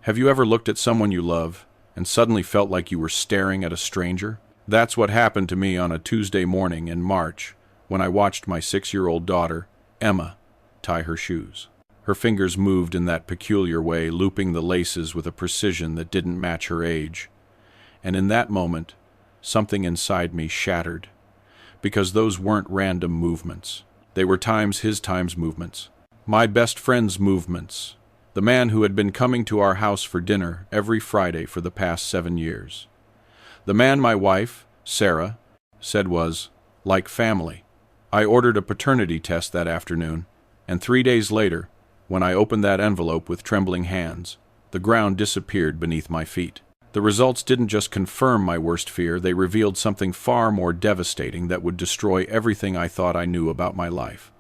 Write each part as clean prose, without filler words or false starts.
Have you ever looked at someone you love and suddenly felt like you were staring at a stranger? That's what happened to me on a Tuesday morning in March when I watched my 6-year-old daughter, Emma, tie her shoes. Her fingers moved in that peculiar way, looping the laces with a precision that didn't match her age. And in that moment, something inside me shattered, because those weren't random movements. They were his times movements. My best friend's movements. The man who had been coming to our house for dinner every Friday for the past 7 years. The man my wife, Sarah, said was like family. I ordered a paternity test that afternoon, and 3 days later, when I opened that envelope with trembling hands, the ground disappeared beneath my feet. The results didn't just confirm my worst fear, they revealed something far more devastating that would destroy everything I thought I knew about my life.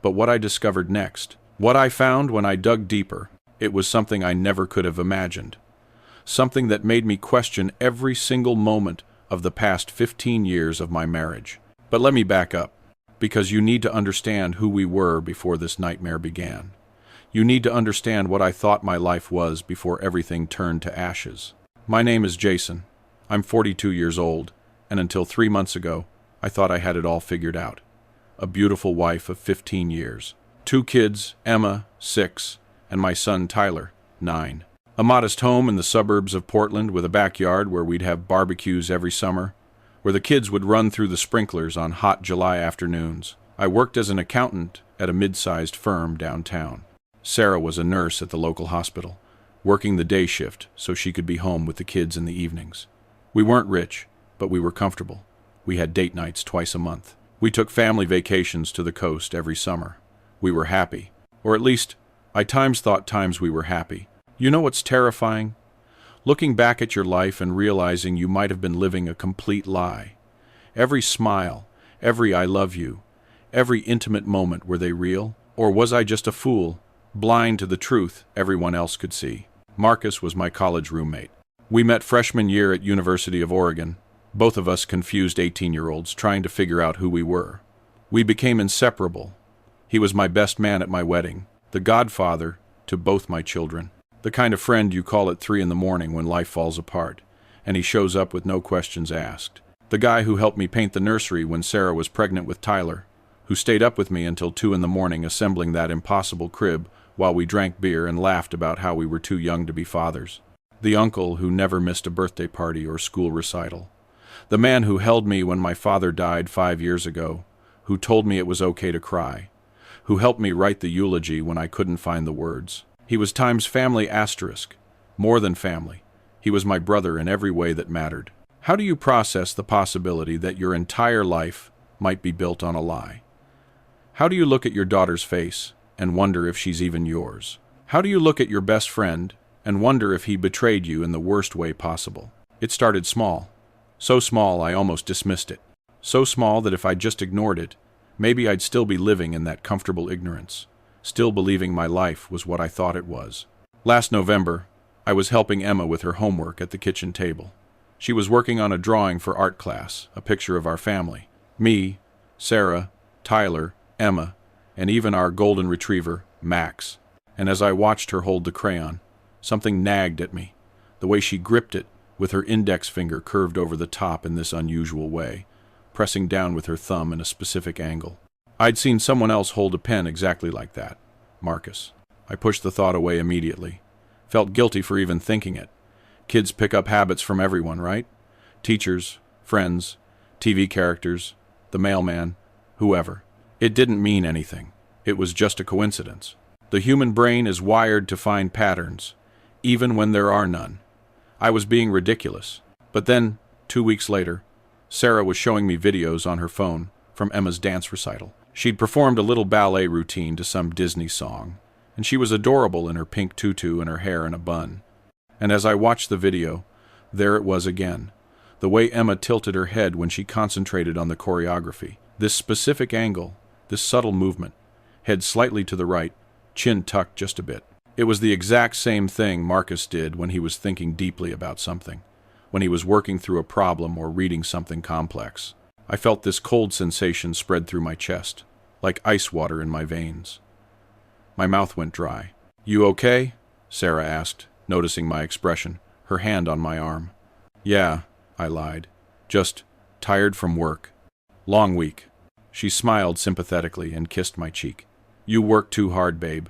But what I discovered next, what I found when I dug deeper, it was something I never could have imagined. Something that made me question every single moment of the past 15 years of my marriage. But let me back up, because you need to understand who we were before this nightmare began. You need to understand what I thought my life was before everything turned to ashes. My name is Jason. I'm 42 years old, and until 3 months ago, I thought I had it all figured out. A beautiful wife of 15 years. 2 kids, Emma, 6, and my son Tyler, 9. A modest home in the suburbs of Portland with a backyard where we'd have barbecues every summer, where the kids would run through the sprinklers on hot July afternoons. I worked as an accountant at a mid-sized firm downtown. Sarah was a nurse at the local hospital, working the day shift so she could be home with the kids in the evenings. We weren't rich, but we were comfortable. We had date nights twice a month. We took family vacations to the coast every summer. We were happy. Or at least, I thought we were happy. You know what's terrifying? Looking back at your life and realizing you might have been living a complete lie. Every smile, every I love you, every intimate moment, were they real? Or was I just a fool, blind to the truth everyone else could see? Marcus was my college roommate. We met freshman year at University of Oregon, both of us confused 18-year-olds trying to figure out who we were. We became inseparable. He was my best man at my wedding, the godfather to both my children, the kind of friend you call at 3 in the morning when life falls apart, and he shows up with no questions asked. The guy who helped me paint the nursery when Sarah was pregnant with Tyler, who stayed up with me until 2 in the morning assembling that impossible crib while we drank beer and laughed about how we were too young to be fathers. The uncle who never missed a birthday party or school recital. The man who held me when my father died 5 years ago, who told me it was okay to cry, who helped me write the eulogy when I couldn't find the words. He was times family asterisk, more than family. He was my brother in every way that mattered. How do you process the possibility that your entire life might be built on a lie? How do you look at your daughter's face and wonder if she's even yours? How do you look at your best friend and wonder if he betrayed you in the worst way possible? It started small. So small I almost dismissed it. So small that if I just ignored it, maybe I'd still be living in that comfortable ignorance, still believing my life was what I thought it was. Last November, I was helping Emma with her homework at the kitchen table. She was working on a drawing for art class, a picture of our family. Me, Sarah, Tyler, Emma, and even our golden retriever, Max. And as I watched her hold the crayon, something nagged at me, the way she gripped it with her index finger curved over the top in this unusual way, pressing down with her thumb in a specific angle. I'd seen someone else hold a pen exactly like that, Marcus. I pushed the thought away immediately. Felt guilty for even thinking it. Kids pick up habits from everyone, right? Teachers, friends, TV characters, the mailman, whoever. It didn't mean anything. It was just a coincidence. The human brain is wired to find patterns, even when there are none. I was being ridiculous. But then, 2 weeks later, Sarah was showing me videos on her phone from Emma's dance recital. She'd performed a little ballet routine to some Disney song, and she was adorable in her pink tutu and her hair in a bun. And as I watched the video, there it was again, the way Emma tilted her head when she concentrated on the choreography. This specific angle, this subtle movement, head slightly to the right, chin tucked just a bit. It was the exact same thing Marcus did when he was thinking deeply about something, when he was working through a problem or reading something complex. I felt this cold sensation spread through my chest, like ice water in my veins. My mouth went dry. "You okay?" Sarah asked, noticing my expression, her hand on my arm. Yeah, I lied. Just tired from work. Long week. She smiled sympathetically and kissed my cheek. You work too hard, babe.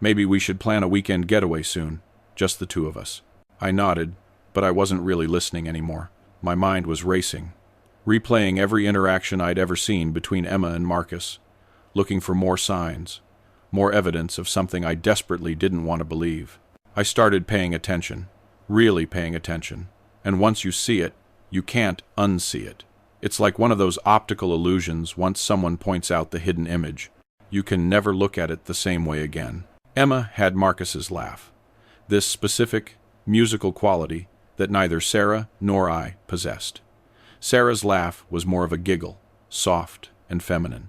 Maybe we should plan a weekend getaway soon, just the two of us. I nodded, but I wasn't really listening anymore. My mind was racing, replaying every interaction I'd ever seen between Emma and Marcus, looking for more signs, more evidence of something I desperately didn't want to believe. I started paying attention, really paying attention, and once you see it, you can't unsee it. It's like one of those optical illusions. Once someone points out the hidden image, you can never look at it the same way again. Emma had Marcus's laugh, this specific, musical quality that neither Sarah nor I possessed. Sarah's laugh was more of a giggle, soft and feminine.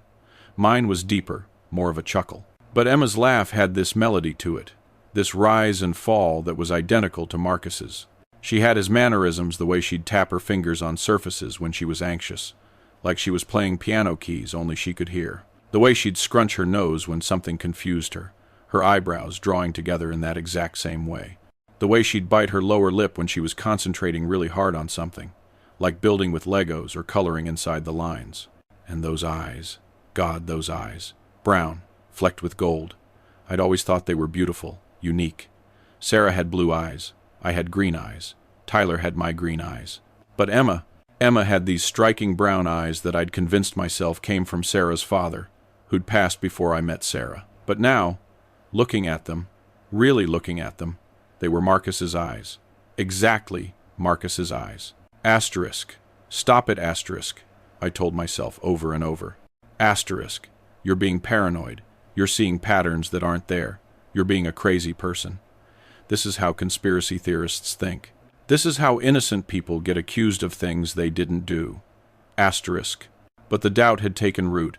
Mine was deeper, more of a chuckle. But Emma's laugh had this melody to it, this rise and fall that was identical to Marcus's. She had his mannerisms, the way she'd tap her fingers on surfaces when she was anxious, like she was playing piano keys only she could hear. The way she'd scrunch her nose when something confused her, her eyebrows drawing together in that exact same way. The way she'd bite her lower lip when she was concentrating really hard on something, like building with Legos or coloring inside the lines. And those eyes. God, those eyes. Brown, flecked with gold. I'd always thought they were beautiful, unique. Sarah had blue eyes. I had green eyes. Tyler had my green eyes. But Emma had these striking brown eyes that I'd convinced myself came from Sarah's father, who'd passed before I met Sarah. But now, looking at them, really looking at them, they were Marcus's eyes. Exactly Marcus's eyes. Asterisk. Stop it, asterisk, I told myself over and over. Asterisk. You're being paranoid. You're seeing patterns that aren't there. You're being a crazy person. This is how conspiracy theorists think. This is how innocent people get accused of things they didn't do. Asterisk. But the doubt had taken root,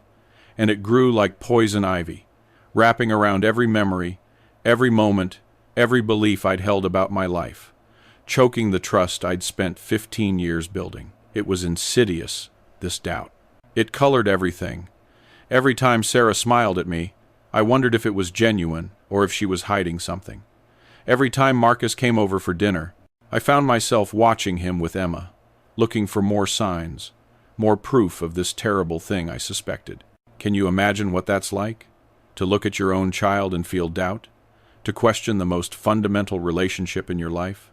and it grew like poison ivy, wrapping around every memory, every moment, every belief I'd held about my life, choking the trust I'd spent 15 years building. It was insidious, this doubt. It colored everything. Every time Sarah smiled at me, I wondered if it was genuine or if she was hiding something. Every time Marcus came over for dinner, I found myself watching him with Emma, looking for more signs, more proof of this terrible thing I suspected. Can you imagine what that's like? To look at your own child and feel doubt? To question the most fundamental relationship in your life?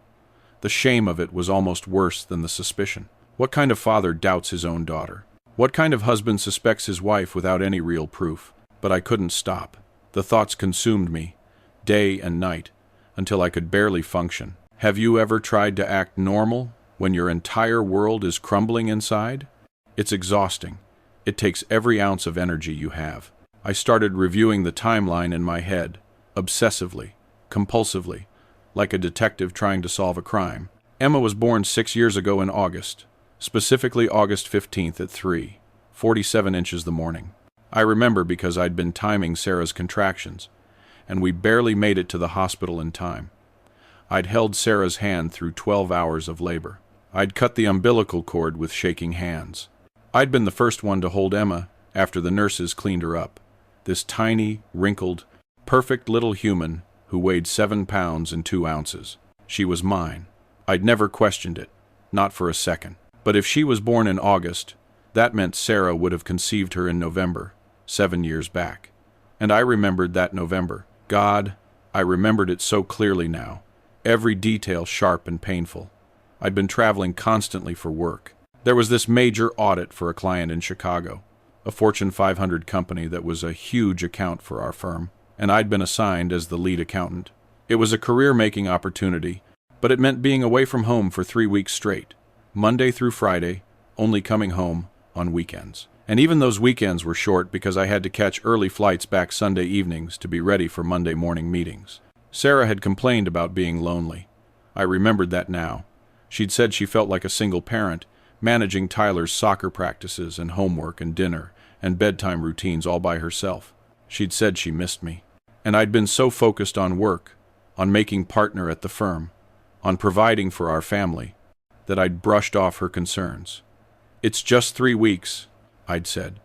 The shame of it was almost worse than the suspicion. What kind of father doubts his own daughter? What kind of husband suspects his wife without any real proof? But I couldn't stop. The thoughts consumed me, day and night, until I could barely function. Have you ever tried to act normal when your entire world is crumbling inside? It's exhausting. It takes every ounce of energy you have. I started reviewing the timeline in my head, obsessively, compulsively, like a detective trying to solve a crime. Emma was born 6 years ago in August, specifically August 15th at 3:47 inches the morning. I remember because I'd been timing Sarah's contractions, and we barely made it to the hospital in time. I'd held Sarah's hand through 12 hours of labor. I'd cut the umbilical cord with shaking hands. I'd been the first one to hold Emma after the nurses cleaned her up. This tiny, wrinkled, perfect little human who weighed 7 pounds and 2 ounces. She was mine. I'd never questioned it, not for a second. But if she was born in August, that meant Sarah would have conceived her in November, 7 years back. And I remembered that November. God, I remembered it so clearly now. Every detail sharp and painful. I'd been traveling constantly for work. There was this major audit for a client in Chicago, a Fortune 500 company that was a huge account for our firm, and I'd been assigned as the lead accountant. It was a career-making opportunity, but it meant being away from home for 3 weeks straight, Monday through Friday, only coming home on weekends. And even those weekends were short because I had to catch early flights back Sunday evenings to be ready for Monday morning meetings. Sarah had complained about being lonely. I remembered that now. She'd said she felt like a single parent, managing Tyler's soccer practices and homework and dinner and bedtime routines all by herself. She'd said she missed me. And I'd been so focused on work, on making partner at the firm, on providing for our family, that I'd brushed off her concerns. It's just 3 weeks, I'd said.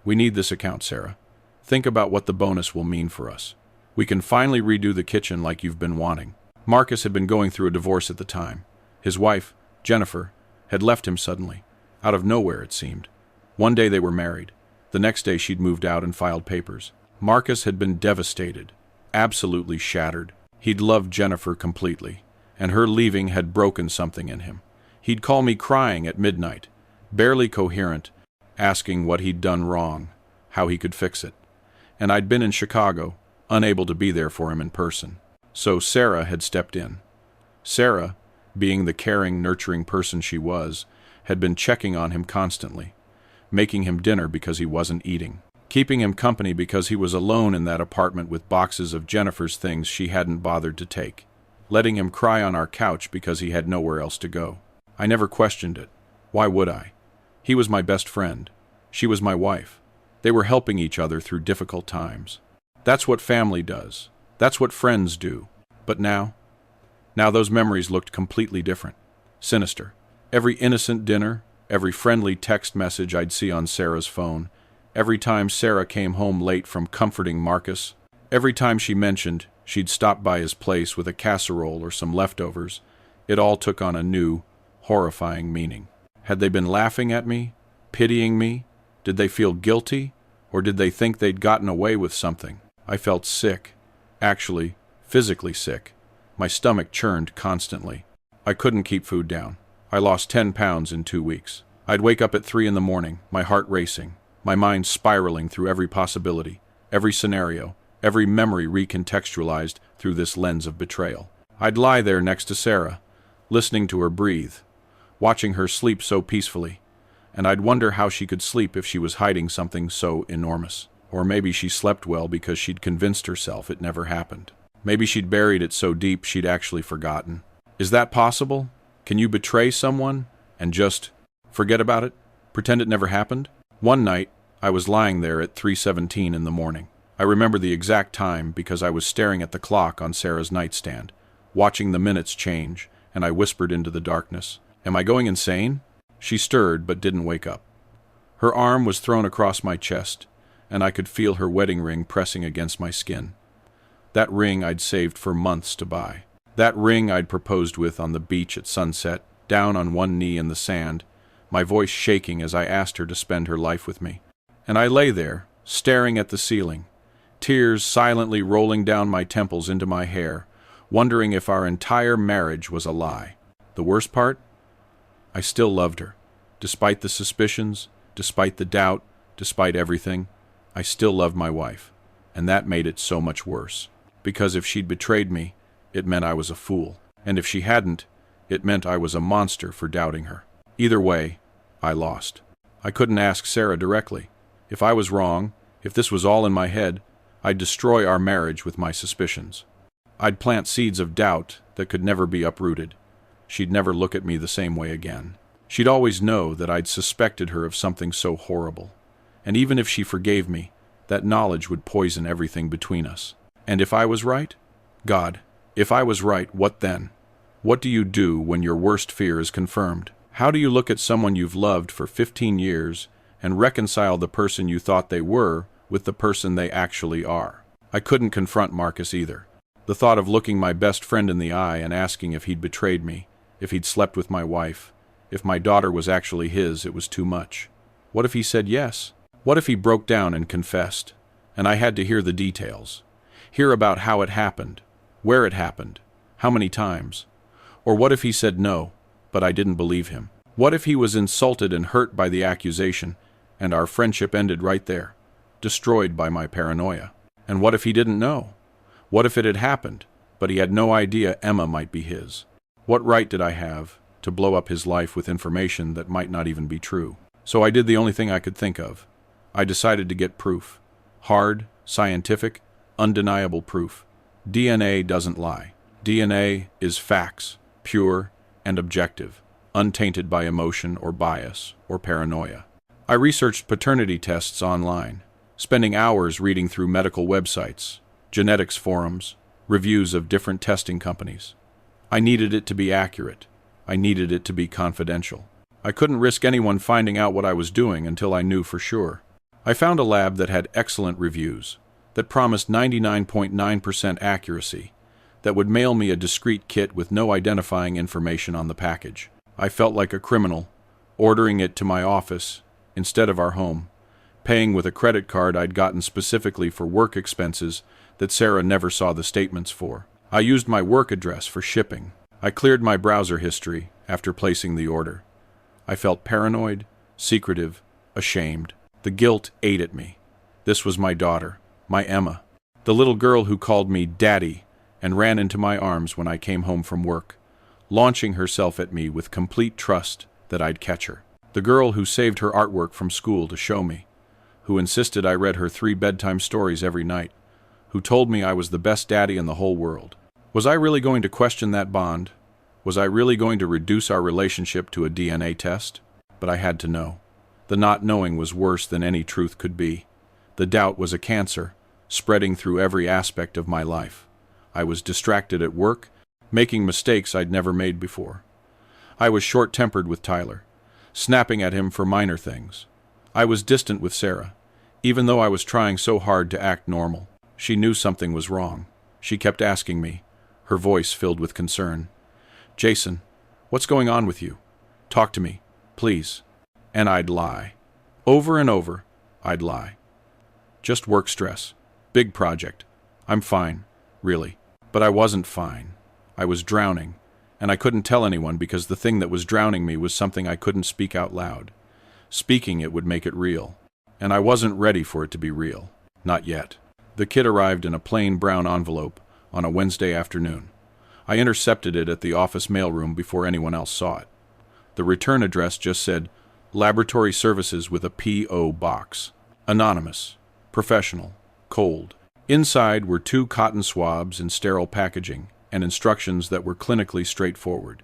We need this account, Sarah. Think about what the bonus will mean for us. We can finally redo the kitchen like you've been wanting. Marcus had been going through a divorce at the time. His wife, Jennifer, had left him suddenly. Out of nowhere, it seemed. One day they were married. The next day she'd moved out and filed papers. Marcus had been devastated, absolutely shattered. He'd loved Jennifer completely, and her leaving had broken something in him. He'd call me crying at midnight, barely coherent, asking what he'd done wrong, how he could fix it. And I'd been in Chicago, unable to be there for him in person. So Sarah had stepped in. Sarah, being the caring, nurturing person she was, had been checking on him constantly, making him dinner because he wasn't eating, keeping him company because he was alone in that apartment with boxes of Jennifer's things she hadn't bothered to take, letting him cry on our couch because he had nowhere else to go. I never questioned it. Why would I? He was my best friend. She was my wife. They were helping each other through difficult times. That's what family does. That's what friends do. But now those memories looked completely different. Sinister. Every innocent dinner, every friendly text message I'd see on Sarah's phone, every time Sarah came home late from comforting Marcus, every time she mentioned she'd stop by his place with a casserole or some leftovers, it all took on a new, horrifying meaning. Had they been laughing at me? Pitying me? Did they feel guilty? Or did they think they'd gotten away with something? I felt sick. Actually, physically sick. My stomach churned constantly. I couldn't keep food down. I lost 10 pounds in 2 weeks. I'd wake up at 3 in the morning, my heart racing, my mind spiraling through every possibility, every scenario, every memory recontextualized through this lens of betrayal. I'd lie there next to Sarah, listening to her breathe, watching her sleep so peacefully, and I'd wonder how she could sleep if she was hiding something so enormous. Or maybe she slept well because she'd convinced herself it never happened. Maybe she'd buried it so deep she'd actually forgotten. Is that possible? Can you betray someone and just forget about it? Pretend it never happened? One night, I was lying there at 3:17 in the morning. I remember the exact time because I was staring at the clock on Sarah's nightstand, watching the minutes change, and I whispered into the darkness, "Am I going insane?" She stirred but didn't wake up. Her arm was thrown across my chest, and I could feel her wedding ring pressing against my skin. That ring I'd saved for months to buy. That ring I'd proposed with on the beach at sunset, down on one knee in the sand, my voice shaking as I asked her to spend her life with me. And I lay there, staring at the ceiling, tears silently rolling down my temples into my hair, wondering if our entire marriage was a lie. The worst part? I still loved her. Despite the suspicions, despite the doubt, despite everything, I still loved my wife. And that made it so much worse. Because if she'd betrayed me, it meant I was a fool. And if she hadn't, it meant I was a monster for doubting her. Either way, I lost. I couldn't ask Sarah directly. If I was wrong, if this was all in my head, I'd destroy our marriage with my suspicions. I'd plant seeds of doubt that could never be uprooted. She'd never look at me the same way again. She'd always know that I'd suspected her of something so horrible. And even if she forgave me, that knowledge would poison everything between us. And if I was right? God, if I was right, what then? What do you do when your worst fear is confirmed? How do you look at someone you've loved for 15 years and reconcile the person you thought they were with the person they actually are? I couldn't confront Marcus either. The thought of looking my best friend in the eye and asking if he'd betrayed me, if he'd slept with my wife, if my daughter was actually his, it was too much. What if he said yes? What if he broke down and confessed, and I had to hear the details? Hear about how it happened, where it happened, how many times? Or what if he said no, but I didn't believe him? What if he was insulted and hurt by the accusation, and our friendship ended right there, destroyed by my paranoia? And what if he didn't know? What if it had happened, but he had no idea Emma might be his? What right did I have to blow up his life with information that might not even be true? So I did the only thing I could think of. I decided to get proof. Hard, scientific, undeniable proof. DNA doesn't lie. DNA is facts, pure and objective, untainted by emotion or bias or paranoia. I researched paternity tests online, spending hours reading through medical websites, genetics forums, reviews of different testing companies. I needed it to be accurate. I needed it to be confidential. I couldn't risk anyone finding out what I was doing until I knew for sure. I found a lab that had excellent reviews, that promised 99.9% accuracy, that would mail me a discreet kit with no identifying information on the package. I felt like a criminal, ordering it to my office instead of our home, paying with a credit card I'd gotten specifically for work expenses that Sarah never saw the statements for. I used my work address for shipping. I cleared my browser history after placing the order. I felt paranoid, secretive, ashamed. The guilt ate at me. This was my daughter, my Emma, the little girl who called me Daddy and ran into my arms when I came home from work, launching herself at me with complete trust that I'd catch her. The girl who saved her artwork from school to show me, who insisted I read her 3 bedtime stories every night, who told me I was the best daddy in the whole world. Was I really going to question that bond? Was I really going to reduce our relationship to a DNA test? But I had to know. The not knowing was worse than any truth could be. The doubt was a cancer, spreading through every aspect of my life. I was distracted at work, making mistakes I'd never made before. I was short-tempered with Tyler, snapping at him for minor things. I was distant with Sarah, even though I was trying so hard to act normal. She knew something was wrong. She kept asking me, her voice filled with concern. "Jason, what's going on with you? Talk to me, please." And I'd lie. Over and over, I'd lie. Just work stress. Big project. I'm fine, really. But I wasn't fine. I was drowning, and I couldn't tell anyone because the thing that was drowning me was something I couldn't speak out loud. Speaking it would make it real, and I wasn't ready for it to be real. Not yet. The kit arrived in a plain brown envelope on a Wednesday afternoon. I intercepted it at the office mailroom before anyone else saw it. The return address just said, "Laboratory Services with a P.O. box. Anonymous. Professional. Cold." Inside were 2 cotton swabs in sterile packaging and instructions that were clinically straightforward.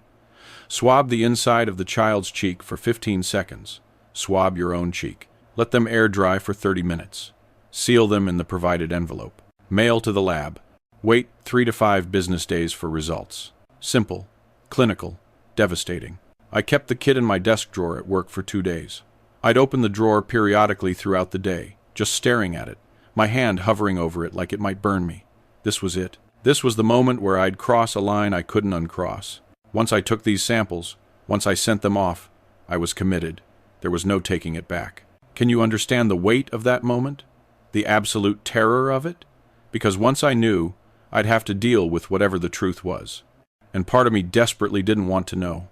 Swab the inside of the child's cheek for 15 seconds. Swab your own cheek. Let them air dry for 30 minutes. Seal them in the provided envelope. Mail to the lab. Wait 3 to 5 business days for results. Simple, clinical, devastating. I kept the kit in my desk drawer at work for 2 days. I'd open the drawer periodically throughout the day, just staring at it, my hand hovering over it like it might burn me. This was it. This was the moment where I'd cross a line I couldn't uncross. Once I took these samples, once I sent them off, I was committed. There was no taking it back. Can you understand the weight of that moment? The absolute terror of it? Because once I knew, I'd have to deal with whatever the truth was. And part of me desperately didn't want to know.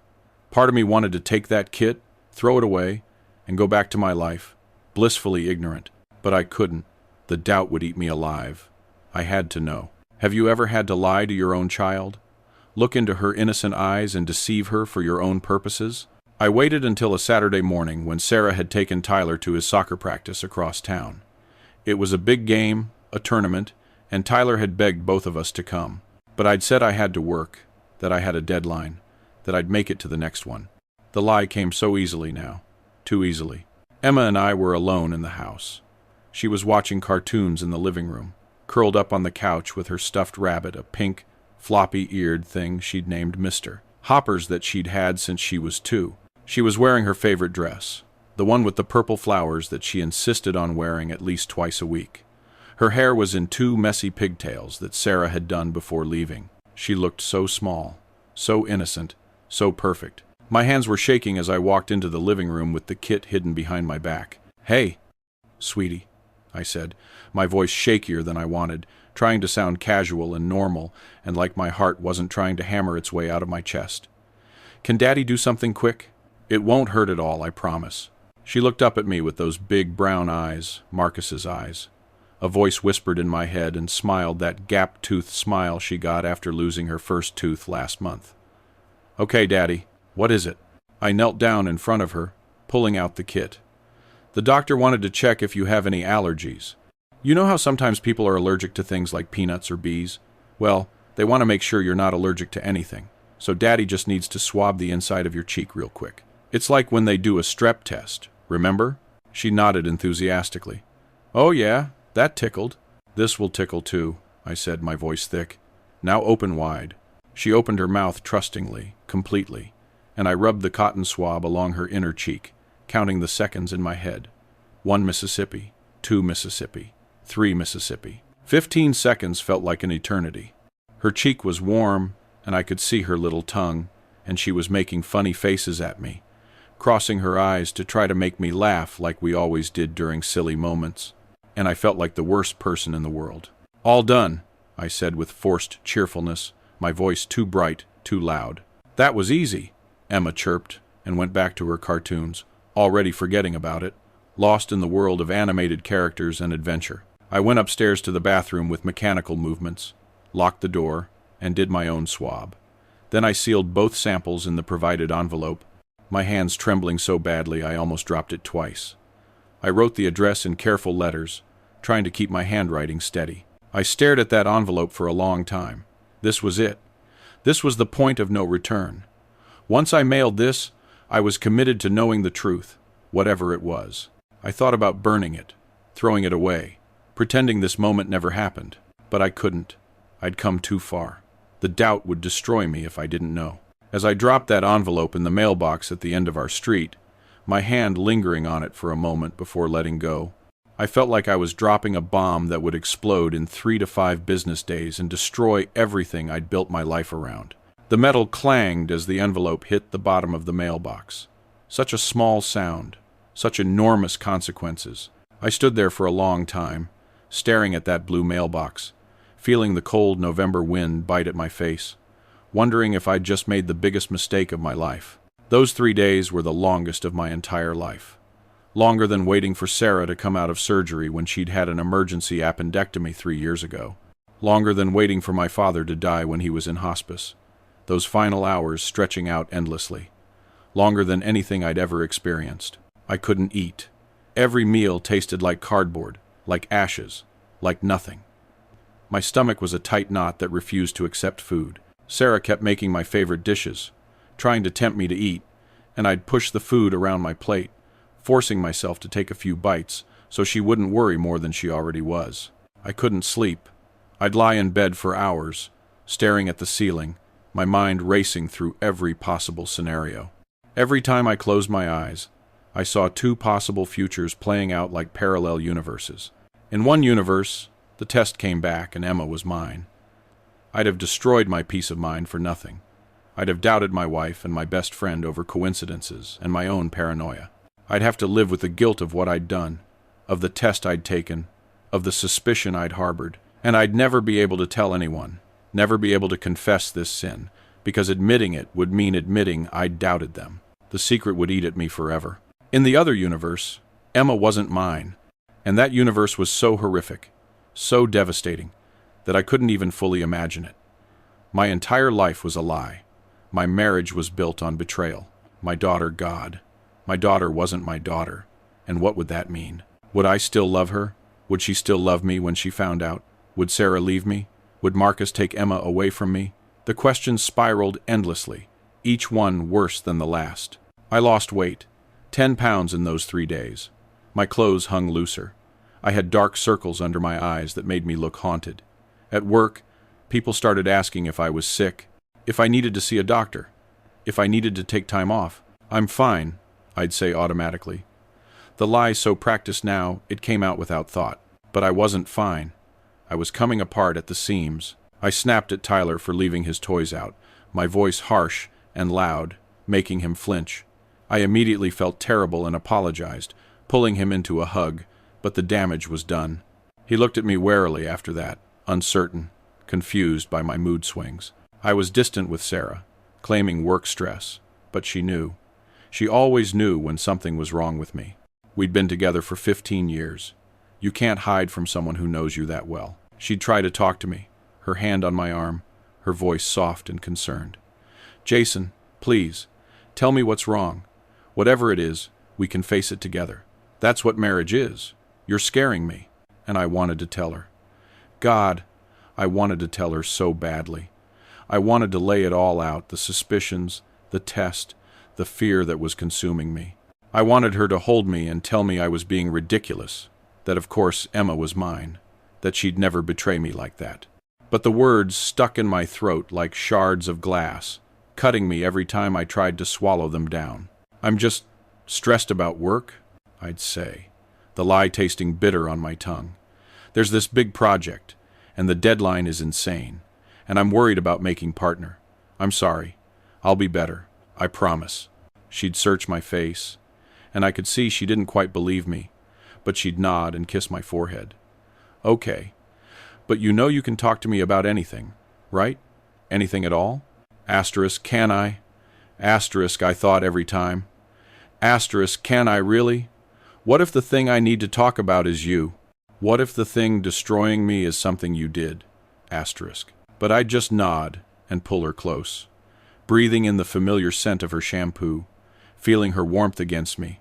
Part of me wanted to take that kit, throw it away, and go back to my life, blissfully ignorant. But I couldn't. The doubt would eat me alive. I had to know. Have you ever had to lie to your own child? Look into her innocent eyes and deceive her for your own purposes? I waited until a Saturday morning when Sarah had taken Tyler to his soccer practice across town. It was a big game, a tournament, and Tyler had begged both of us to come. But I'd said I had to work, that I had a deadline, that I'd make it to the next one. The lie came so easily now. Too easily. Emma and I were alone in the house. She was watching cartoons in the living room, curled up on the couch with her stuffed rabbit, a pink, floppy-eared thing she'd named Mister. Hoppers that she'd had since she was 2. She was wearing her favorite dress, the one with the purple flowers that she insisted on wearing at least twice a week. Her hair was in 2 messy pigtails that Sarah had done before leaving. She looked so small, so innocent, so perfect. My hands were shaking as I walked into the living room with the kit hidden behind my back. "Hey, sweetie," I said, my voice shakier than I wanted, trying to sound casual and normal and like my heart wasn't trying to hammer its way out of my chest. "Can Daddy do something quick? It won't hurt at all, I promise." She looked up at me with those big brown eyes, Marcus's eyes. A voice whispered in my head and smiled that gap-toothed smile she got after losing her first tooth last month. "Okay, Daddy, what is it?" I knelt down in front of her, pulling out the kit. "The doctor wanted to check if you have any allergies. You know how sometimes people are allergic to things like peanuts or bees? Well, they want to make sure you're not allergic to anything. So Daddy just needs to swab the inside of your cheek real quick. It's like when they do a strep test, remember?" She nodded enthusiastically. "Oh yeah, that tickled." "This will tickle too," I said, my voice thick. "Now open wide." She opened her mouth trustingly, completely, and I rubbed the cotton swab along her inner cheek, counting the seconds in my head. 1 Mississippi, 2 Mississippi, 3 Mississippi. 15 seconds felt like an eternity. Her cheek was warm, and I could see her little tongue, and she was making funny faces at me, crossing her eyes to try to make me laugh like we always did during silly moments, and I felt like the worst person in the world. "All done," I said with forced cheerfulness, my voice too bright, too loud. "That was easy," Emma chirped, and went back to her cartoons, already forgetting about it, lost in the world of animated characters and adventure. I went upstairs to the bathroom with mechanical movements, locked the door, and did my own swab. Then I sealed both samples in the provided envelope, my hands trembling so badly I almost dropped it twice. I wrote the address in careful letters, trying to keep my handwriting steady. I stared at that envelope for a long time. This was it. This was the point of no return. Once I mailed this, I was committed to knowing the truth, whatever it was. I thought about burning it, throwing it away, pretending this moment never happened. But I couldn't. I'd come too far. The doubt would destroy me if I didn't know. As I dropped that envelope in the mailbox at the end of our street, my hand lingering on it for a moment before letting go, I felt like I was dropping a bomb that would explode in 3 to 5 business days and destroy everything I'd built my life around. The metal clanged as the envelope hit the bottom of the mailbox. Such a small sound, such enormous consequences. I stood there for a long time, staring at that blue mailbox, feeling the cold November wind bite at my face, wondering if I'd just made the biggest mistake of my life. Those 3 days were the longest of my entire life. Longer than waiting for Sarah to come out of surgery when she'd had an emergency appendectomy 3 years ago. Longer than waiting for my father to die when he was in hospice. Those final hours stretching out endlessly. Longer than anything I'd ever experienced. I couldn't eat. Every meal tasted like cardboard, like ashes, like nothing. My stomach was a tight knot that refused to accept food. Sarah kept making my favorite dishes, trying to tempt me to eat, and I'd push the food around my plate, forcing myself to take a few bites so she wouldn't worry more than she already was. I couldn't sleep. I'd lie in bed for hours, staring at the ceiling, my mind racing through every possible scenario. Every time I closed my eyes, I saw 2 possible futures playing out like parallel universes. In one universe, the test came back and Emma was mine. I'd have destroyed my peace of mind for nothing. I'd have doubted my wife and my best friend over coincidences and my own paranoia. I'd have to live with the guilt of what I'd done, of the test I'd taken, of the suspicion I'd harbored, and I'd never be able to tell anyone, never be able to confess this sin, because admitting it would mean admitting I'd doubted them. The secret would eat at me forever. In the other universe, Emma wasn't mine, and that universe was so horrific, so devastating, that I couldn't even fully imagine it. My entire life was a lie. My marriage was built on betrayal. My daughter, God. My daughter wasn't my daughter, and what would that mean? Would I still love her? Would she still love me when she found out? Would Sarah leave me? Would Marcus take Emma away from me? The questions spiraled endlessly, each one worse than the last. I lost weight, 10 pounds in those 3 days. My clothes hung looser. I had dark circles under my eyes that made me look haunted. At work, people started asking if I was sick, if I needed to see a doctor, if I needed to take time off. "I'm fine," I'd say automatically. The lie so practiced now, it came out without thought. But I wasn't fine. I was coming apart at the seams. I snapped at Tyler for leaving his toys out, my voice harsh and loud, making him flinch. I immediately felt terrible and apologized, pulling him into a hug, but the damage was done. He looked at me warily after that, uncertain, confused by my mood swings. I was distant with Sarah, claiming work stress, but she knew. She always knew when something was wrong with me. We'd been together for 15 years. You can't hide from someone who knows you that well. She'd try to talk to me, her hand on my arm, her voice soft and concerned. "Jason, please, tell me what's wrong. Whatever it is, we can face it together. That's what marriage is. You're scaring me." And I wanted to tell her. God, I wanted to tell her so badly. I wanted to lay it all out, the suspicions, the test, the fear that was consuming me. I wanted her to hold me and tell me I was being ridiculous, that of course Emma was mine, that she'd never betray me like that. But the words stuck in my throat like shards of glass, cutting me every time I tried to swallow them down. "I'm just stressed about work," I'd say, the lie tasting bitter on my tongue. "There's this big project, and the deadline is insane, and I'm worried about making partner. I'm sorry. I'll be better. I promise. She'd search my face, and I could see she didn't quite believe me, but she'd nod and kiss my forehead. Okay, but you know you can talk to me about anything, right? Anything at all? Asterisk, can I? Asterisk, I thought every time. Asterisk, can I really? What if the thing I need to talk about is you? What if the thing destroying me is something you did? Asterisk. But I'd just nod and pull her close, breathing in the familiar scent of her shampoo, feeling her warmth against me,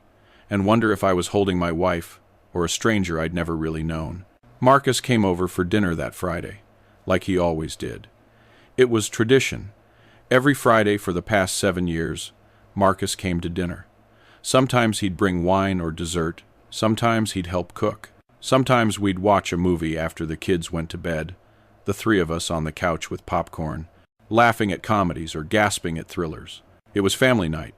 and wonder if I was holding my wife or a stranger I'd never really known. Marcus came over for dinner that Friday, like he always did. It was tradition. Every Friday for the past 7 years, Marcus came to dinner. Sometimes he'd bring wine or dessert. Sometimes he'd help cook. Sometimes we'd watch a movie after the kids went to bed, the three of us on the couch with popcorn, laughing at comedies or gasping at thrillers. It was family night.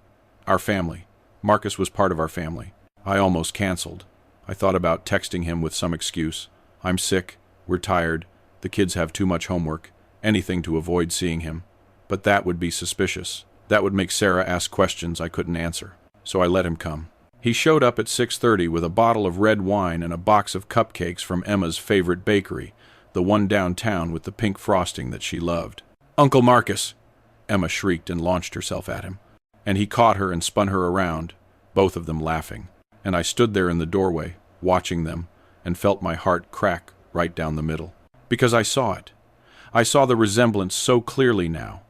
Our family. Marcus was part of our family. I almost canceled. I thought about texting him with some excuse. I'm sick, we're tired, the kids have too much homework, anything to avoid seeing him. But that would be suspicious. That would make Sarah ask questions I couldn't answer. So I let him come. He showed up at 6:30 with a bottle of red wine and a box of cupcakes from Emma's favorite bakery, the one downtown with the pink frosting that she loved. "Uncle Marcus!" Emma shrieked and launched herself at him. And he caught her and spun her around, both of them laughing. And I stood there in the doorway, watching them, and felt my heart crack right down the middle. Because I saw it. I saw the resemblance so clearly now.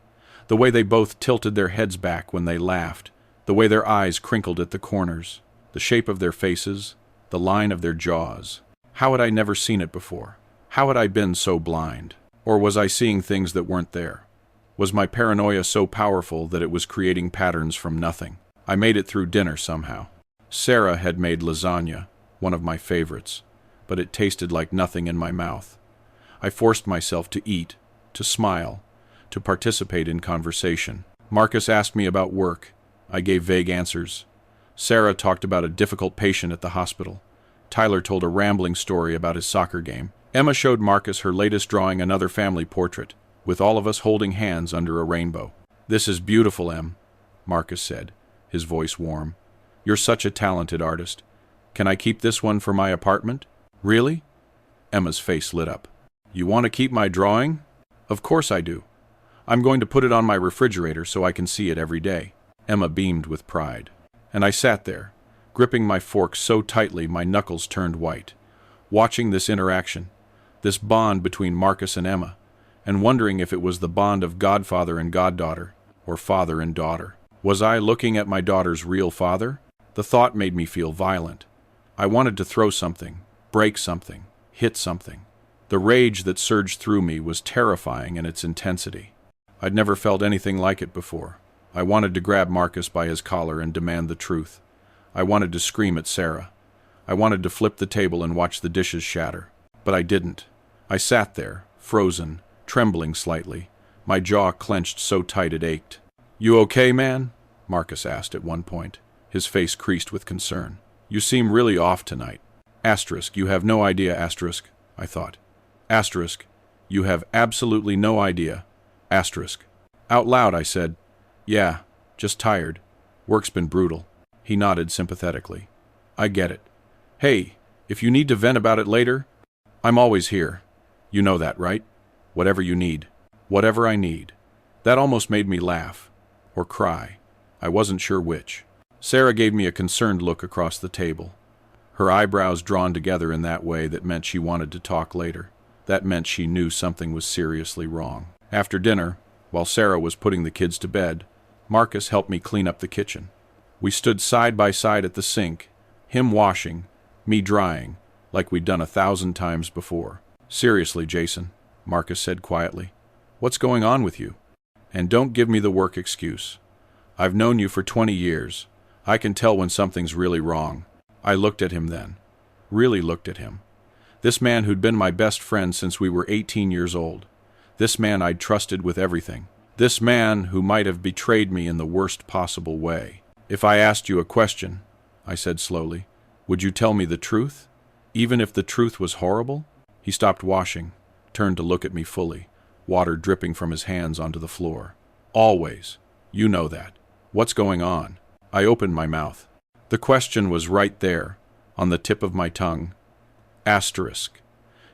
The way they both tilted their heads back when they laughed, the way their eyes crinkled at the corners, the shape of their faces, the line of their jaws. How had I never seen it before? How had I been so blind? Or was I seeing things that weren't there? Was my paranoia so powerful that it was creating patterns from nothing? I made it through dinner somehow. Sarah had made lasagna, one of my favorites, but it tasted like nothing in my mouth. I forced myself to eat, to smile, to participate in conversation. Marcus asked me about work. I gave vague answers. Sarah talked about a difficult patient at the hospital. Tyler told a rambling story about his soccer game. Emma showed Marcus her latest drawing, another family portrait, with all of us holding hands under a rainbow. "This is beautiful, Em," Marcus said, his voice warm. "You're such a talented artist. Can I keep this one for my apartment?" "Really?" Emma's face lit up. "You want to keep my drawing?" "Of course I do. I'm going to put it on my refrigerator so I can see it every day." Emma beamed with pride. And I sat there, gripping my fork so tightly my knuckles turned white, watching this interaction, this bond between Marcus and Emma, and wondering if it was the bond of godfather and goddaughter, or father and daughter. Was I looking at my daughter's real father? The thought made me feel violent. I wanted to throw something, break something, hit something. The rage that surged through me was terrifying in its intensity. I'd never felt anything like it before. I wanted to grab Marcus by his collar and demand the truth. I wanted to scream at Sarah. I wanted to flip the table and watch the dishes shatter. But I didn't. I sat there, frozen, trembling slightly, my jaw clenched so tight it ached. "You okay, man?" Marcus asked at one point, his face creased with concern. "You seem really off tonight." Asterisk, you have no idea, asterisk, I thought. Asterisk, you have absolutely no idea. Asterisk. Out loud, I said, "Yeah, just tired. Work's been brutal." He nodded sympathetically. "I get it. Hey, if you need to vent about it later, I'm always here. You know that, right? Whatever you need. Whatever I need." That almost made me laugh. Or cry. I wasn't sure which. Sarah gave me a concerned look across the table. Her eyebrows drawn together in that way that meant she wanted to talk later. That meant she knew something was seriously wrong. After dinner, while Sarah was putting the kids to bed, Marcus helped me clean up the kitchen. We stood side by side at the sink, him washing, me drying, like we'd done 1,000 times before. "Seriously, Jason," Marcus said quietly, "what's going on with you? And don't give me the work excuse. I've known you for 20 years. I can tell when something's really wrong." I looked at him then. Really looked at him. This man who'd been my best friend since we were 18 years old. This man I'd trusted with everything. This man who might have betrayed me in the worst possible way. "If I asked you a question," I said slowly, "would you tell me the truth? Even if the truth was horrible?" He stopped washing, turned to look at me fully. water dripping from his hands onto the floor. Always. You know that. What's going on? I opened my mouth. The question was right there, on the tip of my tongue. Asterisk.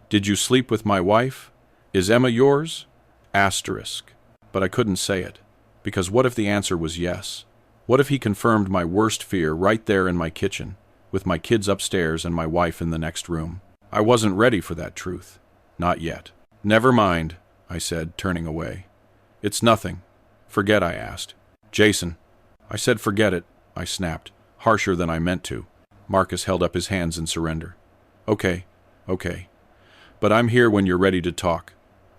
Did you sleep with my wife? Is Emma yours? Asterisk. But I couldn't say it, because what if the answer was yes? What if he confirmed my worst fear right there in my kitchen, with my kids upstairs and my wife in the next room? I wasn't ready for that truth. Not yet. Never mind, I said, turning away. It's nothing. Forget I asked. Jason. I said forget it, I snapped, harsher than I meant to. Marcus held up his hands in surrender. Okay. But I'm here when you're ready to talk,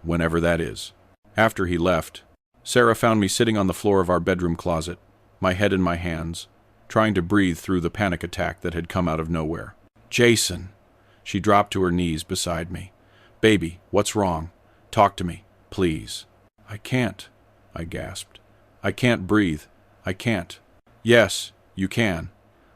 whenever that is. After he left, Sarah found me sitting on the floor of our bedroom closet, my head in my hands, trying to breathe through the panic attack that had come out of nowhere. Jason! She dropped to her knees beside me. Baby, what's wrong? Talk to me, please. I can't, I gasped. I can't breathe. I can't. Yes, you can.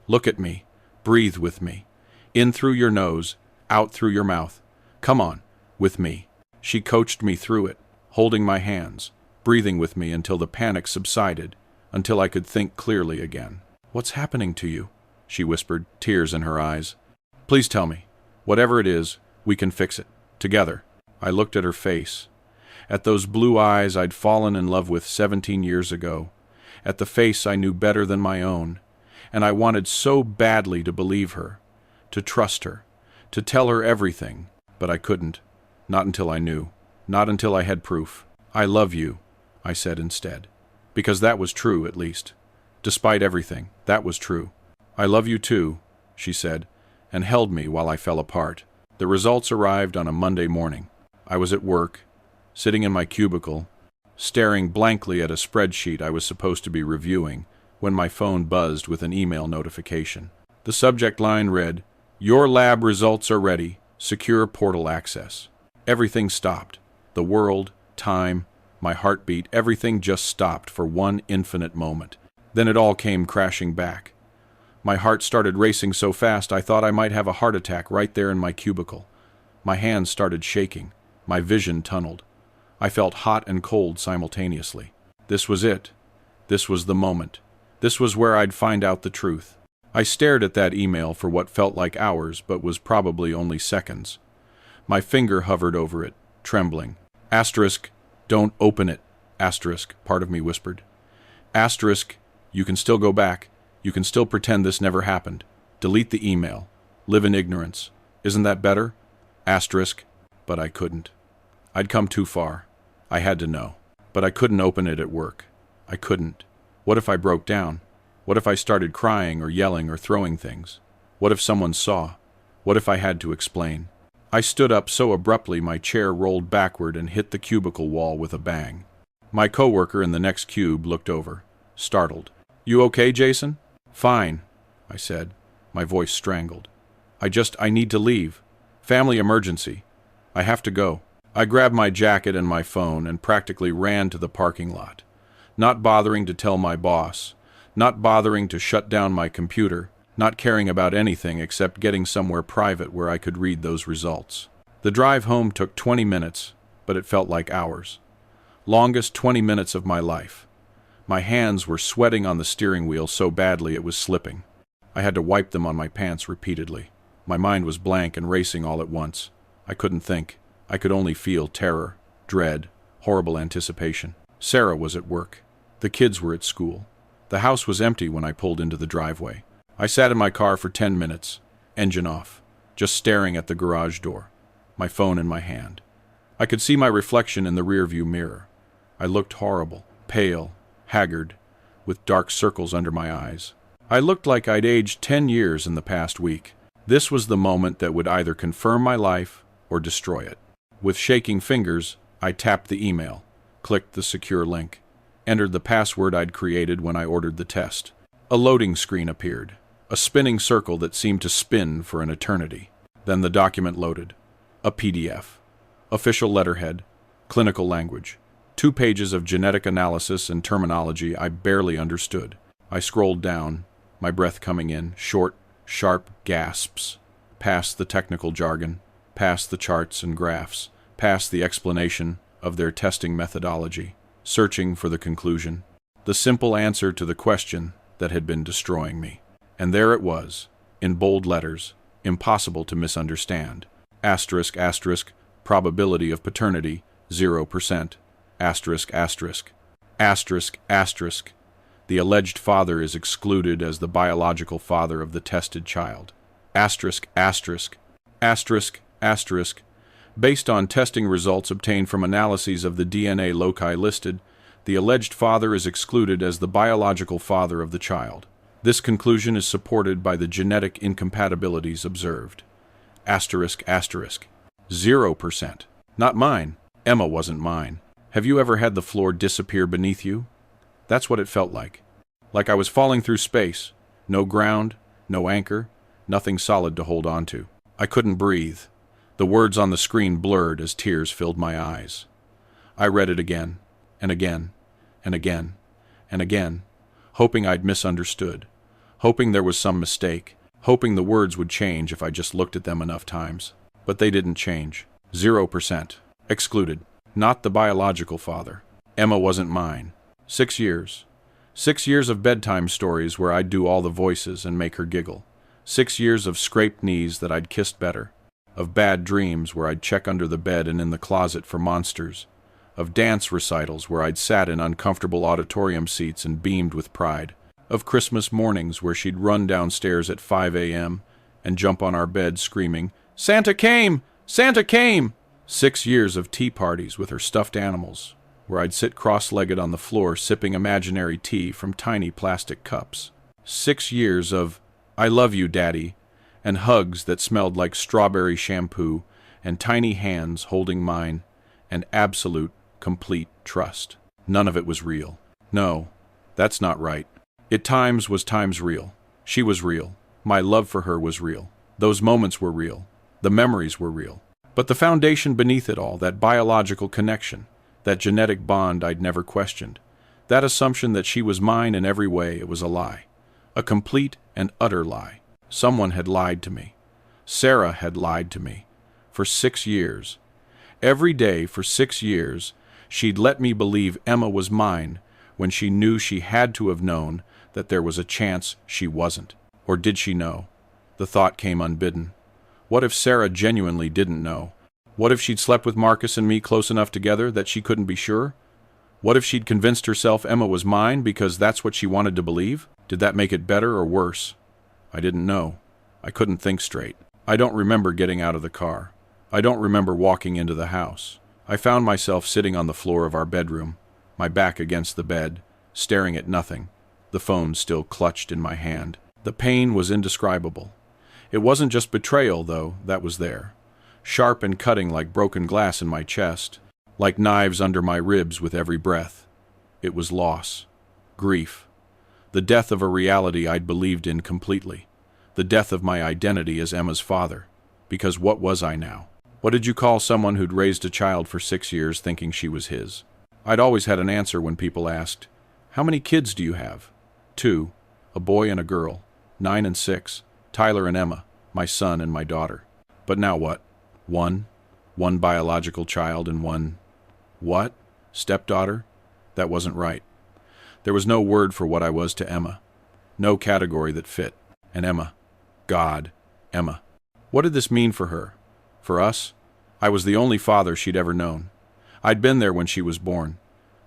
Look at me. Breathe with me. In through your nose, out through your mouth. Come on, with me. She coached me through it, holding my hands, breathing with me until the panic subsided, until I could think clearly again. What's happening to you? She whispered, tears in her eyes. Please tell me. Whatever it is, we can fix it. Together. I looked at her face. At those blue eyes I'd fallen in love with 17 years ago. At the face I knew better than my own. And I wanted so badly to believe her, to trust her, to tell her everything. But I couldn't. Not until I knew. Not until I had proof. I love you, I said instead. Because that was true, at least. Despite everything, that was true. I love you too, she said, and held me while I fell apart. The results arrived on a Monday morning. I was at work, sitting in my cubicle, staring blankly at a spreadsheet I was supposed to be reviewing, when my phone buzzed with an email notification. The subject line read, "Your lab results are ready. Secure portal access." Everything stopped. The world, time, my heartbeat, everything just stopped for one infinite moment. Then it all came crashing back. My heart started racing so fast I thought I might have a heart attack right there in my cubicle. My hands started shaking. My vision tunneled. I felt hot and cold simultaneously. This was it. This was the moment. This was where I'd find out the truth. I stared at that email for what felt like hours, but was probably only seconds. My finger hovered over it, trembling. Asterisk, don't open it. Asterisk, part of me whispered. Asterisk, you can still go back. You can still pretend this never happened. Delete the email. Live in ignorance. Isn't that better? Asterisk, but I couldn't. I'd come too far. I had to know. But I couldn't open it at work. I couldn't. What if I broke down? What if I started crying or yelling or throwing things? What if someone saw? What if I had to explain? I stood up so abruptly my chair rolled backward and hit the cubicle wall with a bang. My coworker in the next cube looked over, startled. You okay, Jason? Fine, I said, my voice strangled. I need to leave. Family emergency. I have to go. I grabbed my jacket and my phone and practically ran to the parking lot, not bothering to tell my boss, not bothering to shut down my computer, not caring about anything except getting somewhere private where I could read those results. The drive home took 20 minutes, but it felt like hours. Longest 20 minutes of my life. My hands were sweating on the steering wheel so badly it was slipping. I had to wipe them on my pants repeatedly. My mind was blank and racing all at once. I couldn't think. I could only feel terror, dread, horrible anticipation. Sarah was at work. The kids were at school. The house was empty when I pulled into the driveway. I sat in my car for 10 minutes, engine off, just staring at the garage door, my phone in my hand. I could see my reflection in the rearview mirror. I looked horrible, pale, haggard, with dark circles under my eyes. I looked like I'd aged 10 years in the past week. This was the moment that would either confirm my life or destroy it. With shaking fingers, I tapped the email, clicked the secure link, entered the password I'd created when I ordered the test. A loading screen appeared, a spinning circle that seemed to spin for an eternity. Then the document loaded. A PDF. Official letterhead. Clinical language. 2 pages of genetic analysis and terminology I barely understood. I scrolled down, my breath coming in, short, sharp gasps, past the technical jargon, past the charts and graphs, past the explanation of their testing methodology, searching for the conclusion, the simple answer to the question that had been destroying me. And there it was, in bold letters, impossible to misunderstand. Asterisk, asterisk, probability of paternity, 0%. Asterisk, asterisk. Asterisk, asterisk. The alleged father is excluded as the biological father of the tested child. Asterisk, asterisk. Asterisk, asterisk. Based on testing results obtained from analyses of the DNA loci listed, the alleged father is excluded as the biological father of the child. This conclusion is supported by the genetic incompatibilities observed. Asterisk, asterisk. 0%. Not mine. Emma wasn't mine. Have you ever had the floor disappear beneath you? That's what it felt like. Like I was falling through space. No ground, no anchor, nothing solid to hold on to. I couldn't breathe. The words on the screen blurred as tears filled my eyes. I read it again, and again, and again, and again, hoping I'd misunderstood, hoping there was some mistake, hoping the words would change if I just looked at them enough times. But they didn't change. 0%. Excluded. Not the biological father. Emma wasn't mine. 6 years. 6 years of bedtime stories where I'd do all the voices and make her giggle. 6 years of scraped knees that I'd kissed better. Of bad dreams where I'd check under the bed and in the closet for monsters. Of dance recitals where I'd sat in uncomfortable auditorium seats and beamed with pride. Of Christmas mornings where she'd run downstairs at 5 a.m. and jump on our bed screaming, "Santa came! Santa came!" 6 years of tea parties with her stuffed animals, where I'd sit cross-legged on the floor sipping imaginary tea from tiny plastic cups. 6 years of "I love you, Daddy," and hugs that smelled like strawberry shampoo, and tiny hands holding mine, and absolute, complete trust. None of it was real. No, that's not right. It times was times real. She was real. My love for her was real. Those moments were real. The memories were real. But the foundation beneath it all, that biological connection, that genetic bond I'd never questioned, that assumption that she was mine in every way, it was a lie. A complete and utter lie. Someone had lied to me. Sarah had lied to me. For 6 years. Every day for 6 years, she'd let me believe Emma was mine when she knew she had to have known that there was a chance she wasn't. Or did she know? The thought came unbidden. What if Sarah genuinely didn't know? What if she'd slept with Marcus and me close enough together that she couldn't be sure? What if she'd convinced herself Emma was mine because that's what she wanted to believe? Did that make it better or worse? I didn't know. I couldn't think straight. I don't remember getting out of the car. I don't remember walking into the house. I found myself sitting on the floor of our bedroom, my back against the bed, staring at nothing, the phone still clutched in my hand. The pain was indescribable. It wasn't just betrayal, though, that was there. Sharp and cutting like broken glass in my chest, like knives under my ribs with every breath. It was loss, grief, the death of a reality I'd believed in completely, the death of my identity as Emma's father. Because what was I now? What did you call someone who'd raised a child for 6 years thinking she was his? I'd always had an answer when people asked, "How many kids do you have?" 2, a boy and a girl, 9 and 6, Tyler and Emma, my son and my daughter. But now what? One biological child and one, what? Stepdaughter? That wasn't right. There was no word for what I was to Emma. No category that fit. And Emma. God. Emma. What did this mean for her? For us? I was the only father she'd ever known. I'd been there when she was born,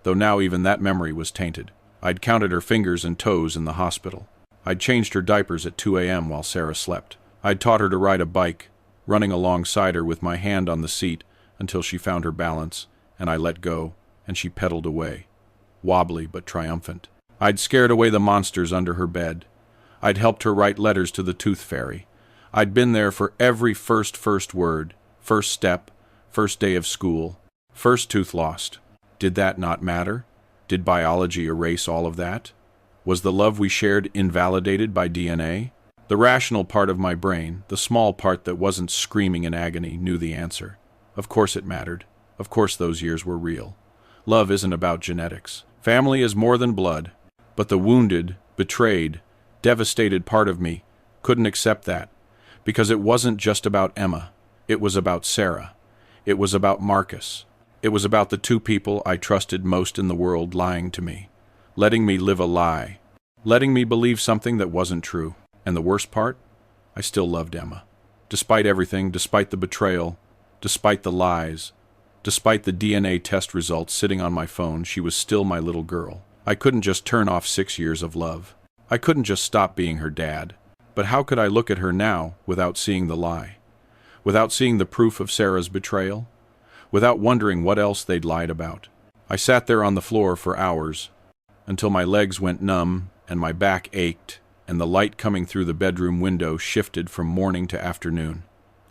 though now even that memory was tainted. I'd counted her fingers and toes in the hospital. I'd changed her diapers at 2 a.m. while Sarah slept. I'd taught her to ride a bike, running alongside her with my hand on the seat until she found her balance, and I let go, and she pedaled away, wobbly but triumphant. I'd scared away the monsters under her bed. I'd helped her write letters to the tooth fairy. I'd been there for every first word, first step, first day of school, first tooth lost. Did that not matter? Did biology erase all of that? Was the love we shared invalidated by DNA? The rational part of my brain, the small part that wasn't screaming in agony, knew the answer. Of course it mattered. Of course those years were real. Love isn't about genetics. Family is more than blood. But the wounded, betrayed, devastated part of me couldn't accept that, because it wasn't just about Emma. It was about Sarah. It was about Marcus. It was about the two people I trusted most in the world lying to me, letting me live a lie, letting me believe something that wasn't true. And the worst part? I still loved Emma. Despite everything, despite the betrayal, despite the lies, despite the DNA test results sitting on my phone, she was still my little girl. I couldn't just turn off 6 years of love. I couldn't just stop being her dad. But how could I look at her now without seeing the lie? Without seeing the proof of Sarah's betrayal? Without wondering what else they'd lied about? I sat there on the floor for hours, until my legs went numb and my back ached, and the light coming through the bedroom window shifted from morning to afternoon.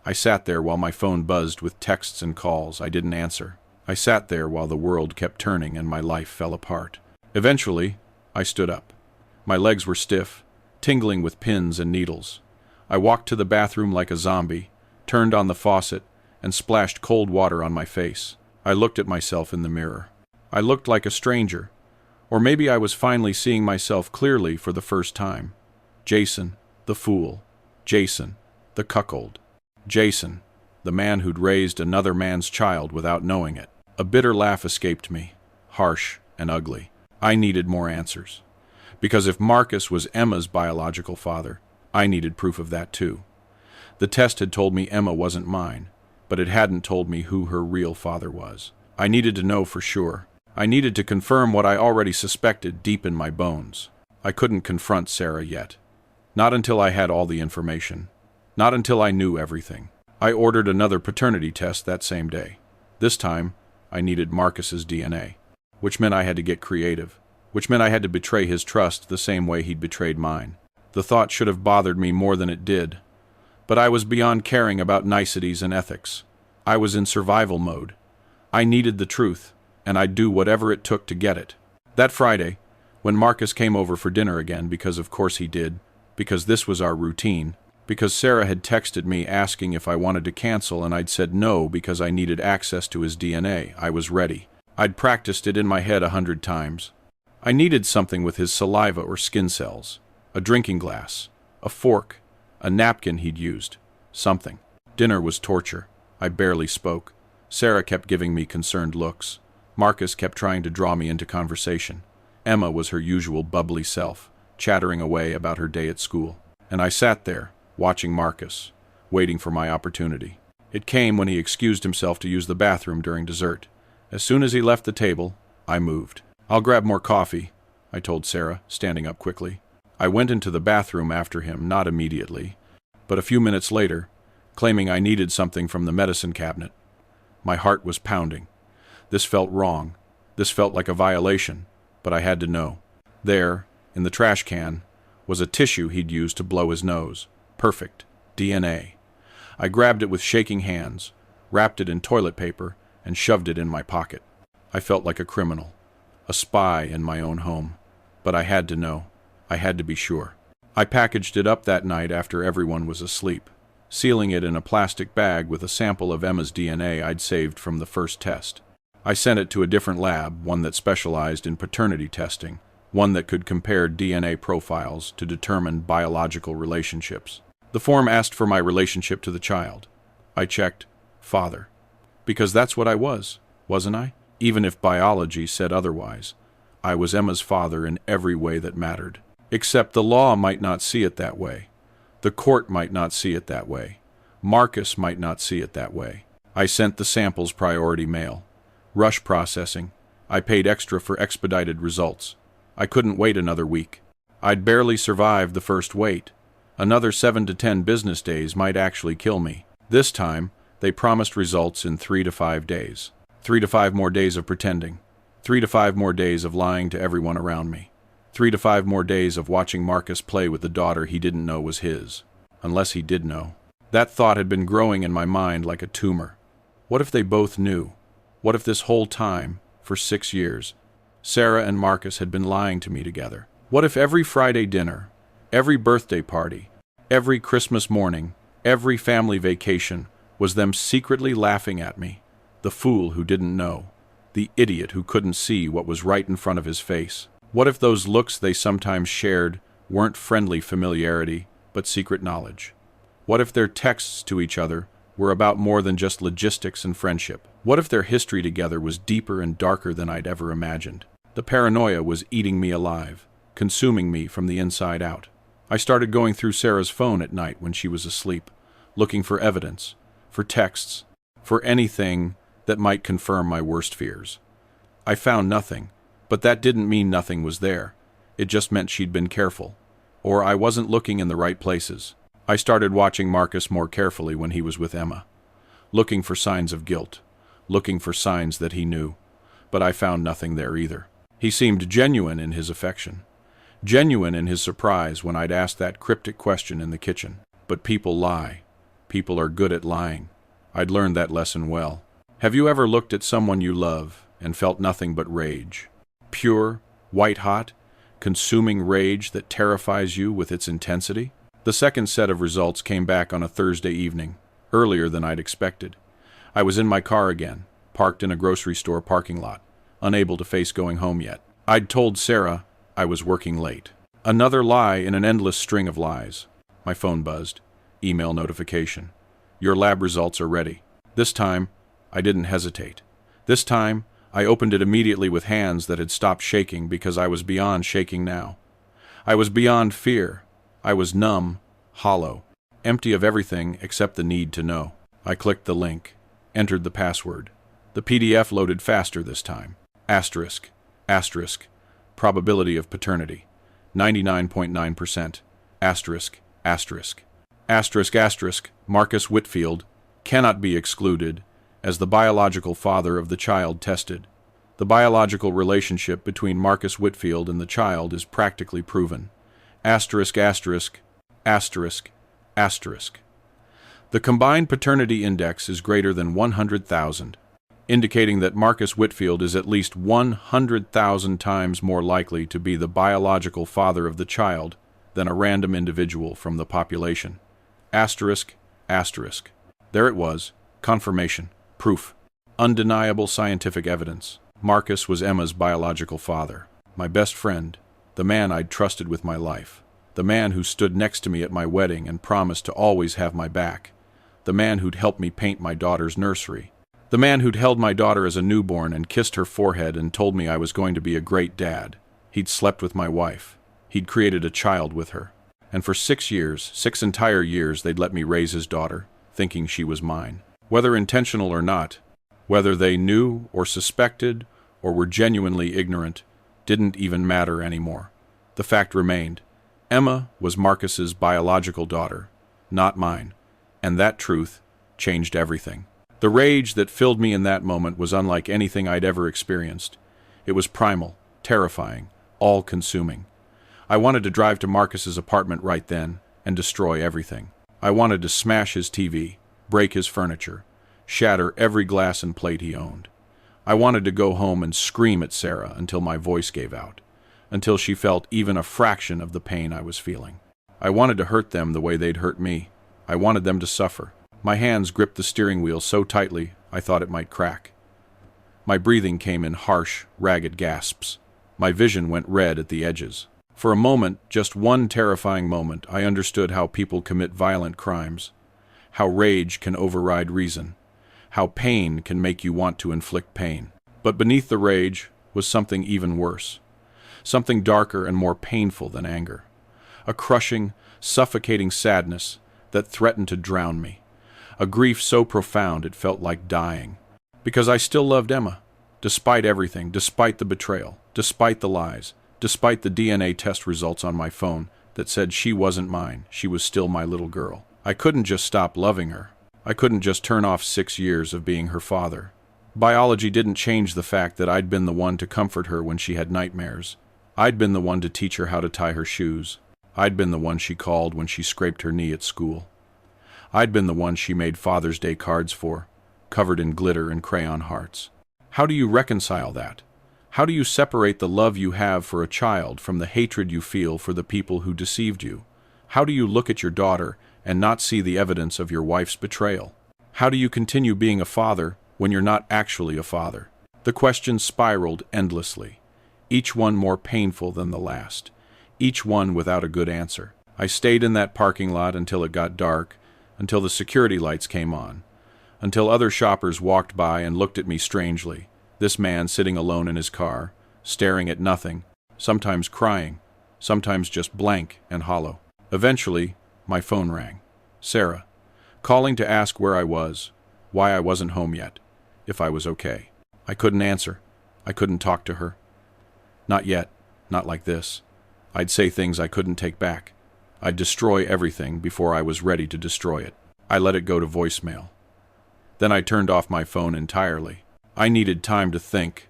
I sat there while my phone buzzed with texts and calls I didn't answer. I sat there while the world kept turning and my life fell apart. Eventually, I stood up. My legs were stiff, tingling with pins and needles. I walked to the bathroom like a zombie, turned on the faucet, and splashed cold water on my face. I looked at myself in the mirror. I looked like a stranger, or maybe I was finally seeing myself clearly for the first time. Jason, the fool. Jason, the cuckold. Jason, the man who'd raised another man's child without knowing it. A bitter laugh escaped me, harsh and ugly. I needed more answers. Because if Marcus was Emma's biological father, I needed proof of that too. The test had told me Emma wasn't mine, but it hadn't told me who her real father was. I needed to know for sure. I needed to confirm what I already suspected deep in my bones. I couldn't confront Sarah yet. Not until I had all the information. Not until I knew everything. I ordered another paternity test that same day. This time, I needed Marcus's DNA, which meant I had to get creative, which meant I had to betray his trust the same way he'd betrayed mine. The thought should have bothered me more than it did, but I was beyond caring about niceties and ethics. I was in survival mode. I needed the truth, and I'd do whatever it took to get it. That Friday, when Marcus came over for dinner again, because of course he did, because this was our routine, because Sarah had texted me asking if I wanted to cancel and I'd said no because I needed access to his DNA, I was ready. I'd practiced it in my head 100 times. I needed something with his saliva or skin cells, a drinking glass, a fork, a napkin he'd used, something. Dinner was torture. I barely spoke. Sarah kept giving me concerned looks. Marcus kept trying to draw me into conversation. Emma was her usual bubbly self, chattering away about her day at school. And I sat there, watching Marcus, waiting for my opportunity. It came when he excused himself to use the bathroom during dessert. As soon as he left the table, I moved. "I'll grab more coffee," I told Sarah, standing up quickly. I went into the bathroom after him, not immediately, but a few minutes later, claiming I needed something from the medicine cabinet. My heart was pounding. This felt wrong. This felt like a violation, but I had to know. There, in the trash can, was a tissue he'd used to blow his nose. Perfect. DNA. I grabbed it with shaking hands, wrapped it in toilet paper, and shoved it in my pocket. I felt like a criminal, a spy in my own home. But I had to know. I had to be sure. I packaged it up that night after everyone was asleep, sealing it in a plastic bag with a sample of Emma's DNA I'd saved from the first test. I sent it to a different lab, one that specialized in paternity testing, one that could compare DNA profiles to determine biological relationships. The form asked for my relationship to the child. I checked father, because that's what I was, wasn't I? Even if biology said otherwise, I was Emma's father in every way that mattered. Except the law might not see it that way. The court might not see it that way. Marcus might not see it that way. I sent the samples priority mail. Rush processing. I paid extra for expedited results. I couldn't wait another week. I'd barely survived the first wait. Another 7 to 10 business days might actually kill me. This time, they promised results in 3 to 5 days. 3 to 5 more days of pretending. 3 to 5 more days of lying to everyone around me. 3 to 5 more days of watching Marcus play with the daughter he didn't know was his. Unless he did know. That thought had been growing in my mind like a tumor. What if they both knew? What if this whole time, for 6 years, Sarah and Marcus had been lying to me together? What if every Friday dinner, every birthday party, every Christmas morning, every family vacation was them secretly laughing at me, the fool who didn't know, the idiot who couldn't see what was right in front of his face? What if those looks they sometimes shared weren't friendly familiarity, but secret knowledge? What if their texts to each other were about more than just logistics and friendship? What if their history together was deeper and darker than I'd ever imagined? The paranoia was eating me alive, consuming me from the inside out. I started going through Sarah's phone at night when she was asleep, looking for evidence, for texts, for anything that might confirm my worst fears. I found nothing, but that didn't mean nothing was there. It just meant she'd been careful, or I wasn't looking in the right places. I started watching Marcus more carefully when he was with Emma, looking for signs of guilt, looking for signs that he knew, but I found nothing there either. He seemed genuine in his affection, genuine in his surprise when I'd asked that cryptic question in the kitchen. But people lie. People are good at lying. I'd learned that lesson well. Have you ever looked at someone you love and felt nothing but rage? Pure, white-hot, consuming rage that terrifies you with its intensity? The second set of results came back on a Thursday evening, earlier than I'd expected. I was in my car again, parked in a grocery store parking lot, unable to face going home yet. I'd told Sarah I was working late. Another lie in an endless string of lies. My phone buzzed. Email notification. Your lab results are ready. This time, I didn't hesitate. This time, I opened it immediately with hands that had stopped shaking because I was beyond shaking now. I was beyond fear. I was numb, hollow, empty of everything except the need to know. I clicked the link, entered the password. The PDF loaded faster this time. Asterisk, asterisk, probability of paternity, 99.9%, asterisk, asterisk. Asterisk, asterisk, Marcus Whitfield cannot be excluded as the biological father of the child tested. The biological relationship between Marcus Whitfield and the child is practically proven. Asterisk, asterisk, asterisk, asterisk. The combined paternity index is greater than 100,000, indicating that Marcus Whitfield is at least 100,000 times more likely to be the biological father of the child than a random individual from the population. Asterisk, asterisk. There it was, confirmation, proof, undeniable scientific evidence. Marcus was Emma's biological father, my best friend, the man I'd trusted with my life, the man who stood next to me at my wedding and promised to always have my back, the man who'd helped me paint my daughter's nursery, the man who'd held my daughter as a newborn and kissed her forehead and told me I was going to be a great dad. He'd slept with my wife. He'd created a child with her. And for 6 years, 6 entire years, they'd let me raise his daughter, thinking she was mine. Whether intentional or not, whether they knew or suspected or were genuinely ignorant, didn't even matter anymore. The fact remained. Emma was Marcus's biological daughter, not mine. And that truth changed everything. The rage that filled me in that moment was unlike anything I'd ever experienced. It was primal, terrifying, all-consuming. I wanted to drive to Marcus's apartment right then and destroy everything. I wanted to smash his TV, break his furniture, shatter every glass and plate he owned. I wanted to go home and scream at Sarah until my voice gave out, until she felt even a fraction of the pain I was feeling. I wanted to hurt them the way they'd hurt me. I wanted them to suffer. My hands gripped the steering wheel so tightly I thought it might crack. My breathing came in harsh, ragged gasps. My vision went red at the edges. For a moment, just one terrifying moment, I understood how people commit violent crimes, how rage can override reason, how pain can make you want to inflict pain. But beneath the rage was something even worse, something darker and more painful than anger, a crushing, suffocating sadness that threatened to drown me. A grief so profound it felt like dying. Because I still loved Emma, despite everything, despite the betrayal, despite the lies, despite the DNA test results on my phone that said she wasn't mine, she was still my little girl. I couldn't just stop loving her. I couldn't just turn off 6 years of being her father. Biology didn't change the fact that I'd been the one to comfort her when she had nightmares. I'd been the one to teach her how to tie her shoes. I'd been the one she called when she scraped her knee at school. I'd been the one she made Father's Day cards for, covered in glitter and crayon hearts. How do you reconcile that? How do you separate the love you have for a child from the hatred you feel for the people who deceived you? How do you look at your daughter and not see the evidence of your wife's betrayal? How do you continue being a father when you're not actually a father? The questions spiraled endlessly, each one more painful than the last, each one without a good answer. I stayed in that parking lot until it got dark, until the security lights came on, until other shoppers walked by and looked at me strangely. This man sitting alone in his car, staring at nothing, sometimes crying, sometimes just blank and hollow. Eventually, my phone rang. Sarah, calling to ask where I was, why I wasn't home yet, if I was okay. I couldn't answer. I couldn't talk to her. Not yet, not like this. I'd say things I couldn't take back. I'd destroy everything before I was ready to destroy it. I let it go to voicemail. Then I turned off my phone entirely. I needed time to think,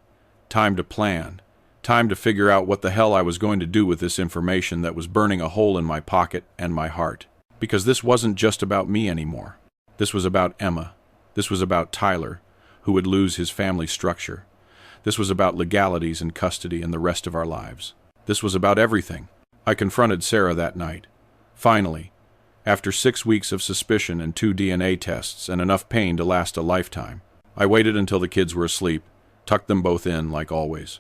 time to plan, time to figure out what the hell I was going to do with this information that was burning a hole in my pocket and my heart. Because this wasn't just about me anymore. This was about Emma. This was about Tyler, who would lose his family structure. This was about legalities and custody and the rest of our lives. This was about everything. I confronted Sarah that night. Finally, after 6 weeks of suspicion and 2 DNA tests and enough pain to last a lifetime, I waited until the kids were asleep, tucked them both in like always.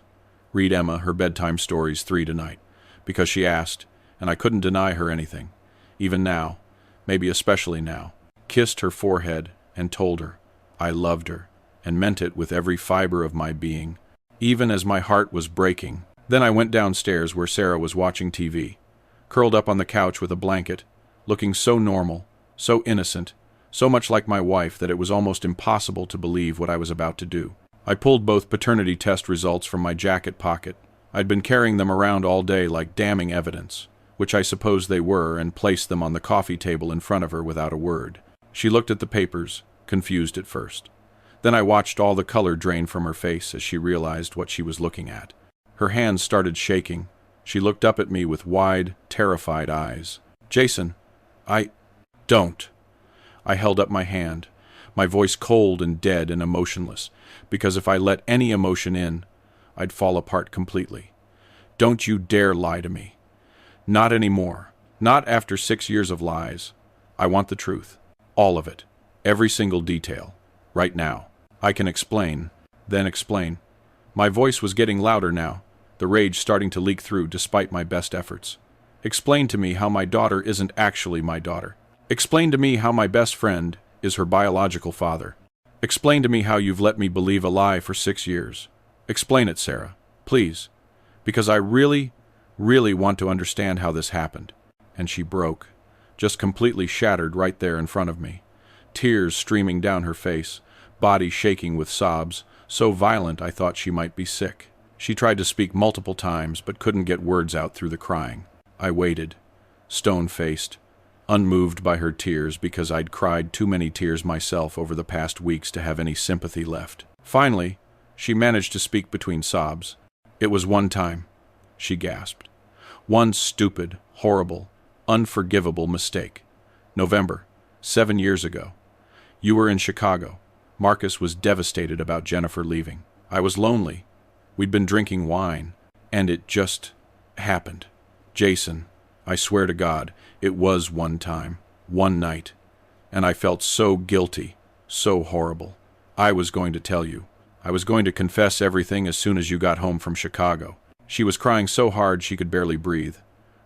Read Emma her bedtime stories 3 tonight, because she asked, and I couldn't deny her anything. Even now, maybe especially now, kissed her forehead and told her I loved her, and meant it with every fiber of my being, even as my heart was breaking. Then I went downstairs where Sarah was watching TV, curled up on the couch with a blanket, looking so normal, so innocent, so much like my wife that it was almost impossible to believe what I was about to do. I pulled both paternity test results from my jacket pocket. I'd been carrying them around all day like damning evidence, which I suppose they were, and placed them on the coffee table in front of her without a word. She looked at the papers, confused at first. Then I watched all the color drain from her face as she realized what she was looking at. Her hands started shaking. She looked up at me with wide, terrified eyes. Jason, don't. I held up my hand, my voice cold and dead and emotionless, because if I let any emotion in, I'd fall apart completely. Don't you dare lie to me. Not anymore. Not after 6 years of lies. I want the truth. All of it. Every single detail. Right now. I can explain. Then explain. My voice was getting louder now, the rage starting to leak through despite my best efforts. Explain to me how my daughter isn't actually my daughter. Explain to me how my best friend is her biological father. Explain to me how you've let me believe a lie for 6 years. Explain it, Sarah. Please. Because I really, really want to understand how this happened. And she broke, just completely shattered right there in front of me. Tears streaming down her face, body shaking with sobs, so violent I thought she might be sick. She tried to speak multiple times but couldn't get words out through the crying. I waited, stone-faced, unmoved by her tears because I'd cried too many tears myself over the past weeks to have any sympathy left. Finally, she managed to speak between sobs. It was one time, she gasped. One stupid, horrible, unforgivable mistake. November, 7 years ago. You were in Chicago. Marcus was devastated about Jennifer leaving. I was lonely. We'd been drinking wine, and it just happened. Jason, I swear to God, it was one time, one night, and I felt so guilty, so horrible. I was going to tell you. I was going to confess everything as soon as you got home from Chicago. She was crying so hard she could barely breathe,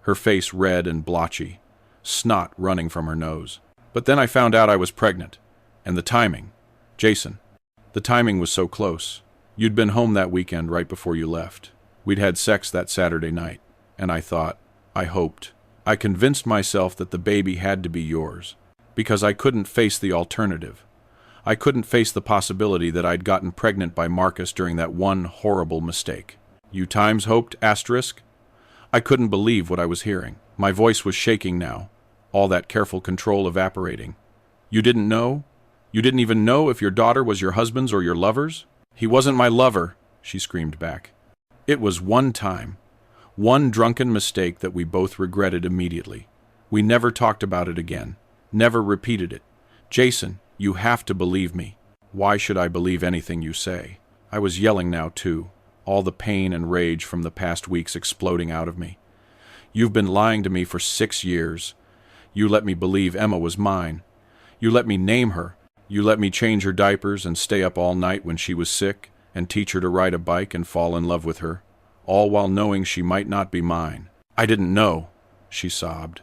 her face red and blotchy, snot running from her nose. But then I found out I was pregnant, and the timing. Jason, the timing was so close. You'd been home that weekend right before you left. We'd had sex that Saturday night, and I thought, I hoped, I convinced myself that the baby had to be yours, because I couldn't face the alternative. I couldn't face the possibility that I'd gotten pregnant by Marcus during that one horrible mistake. You times hoped, asterisk? I couldn't believe what I was hearing. My voice was shaking now, all that careful control evaporating. You didn't know? You didn't even know if your daughter was your husband's or your lover's? He wasn't my lover, she screamed back. It was one time. One drunken mistake that we both regretted immediately. We never talked about it again. Never repeated it. Jason, you have to believe me. Why should I believe anything you say? I was yelling now, too, all the pain and rage from the past weeks exploding out of me. You've been lying to me for 6 years. You let me believe Emma was mine. You let me name her. You let me change her diapers and stay up all night when she was sick and teach her to ride a bike and fall in love with her, all while knowing she might not be mine. I didn't know, she sobbed.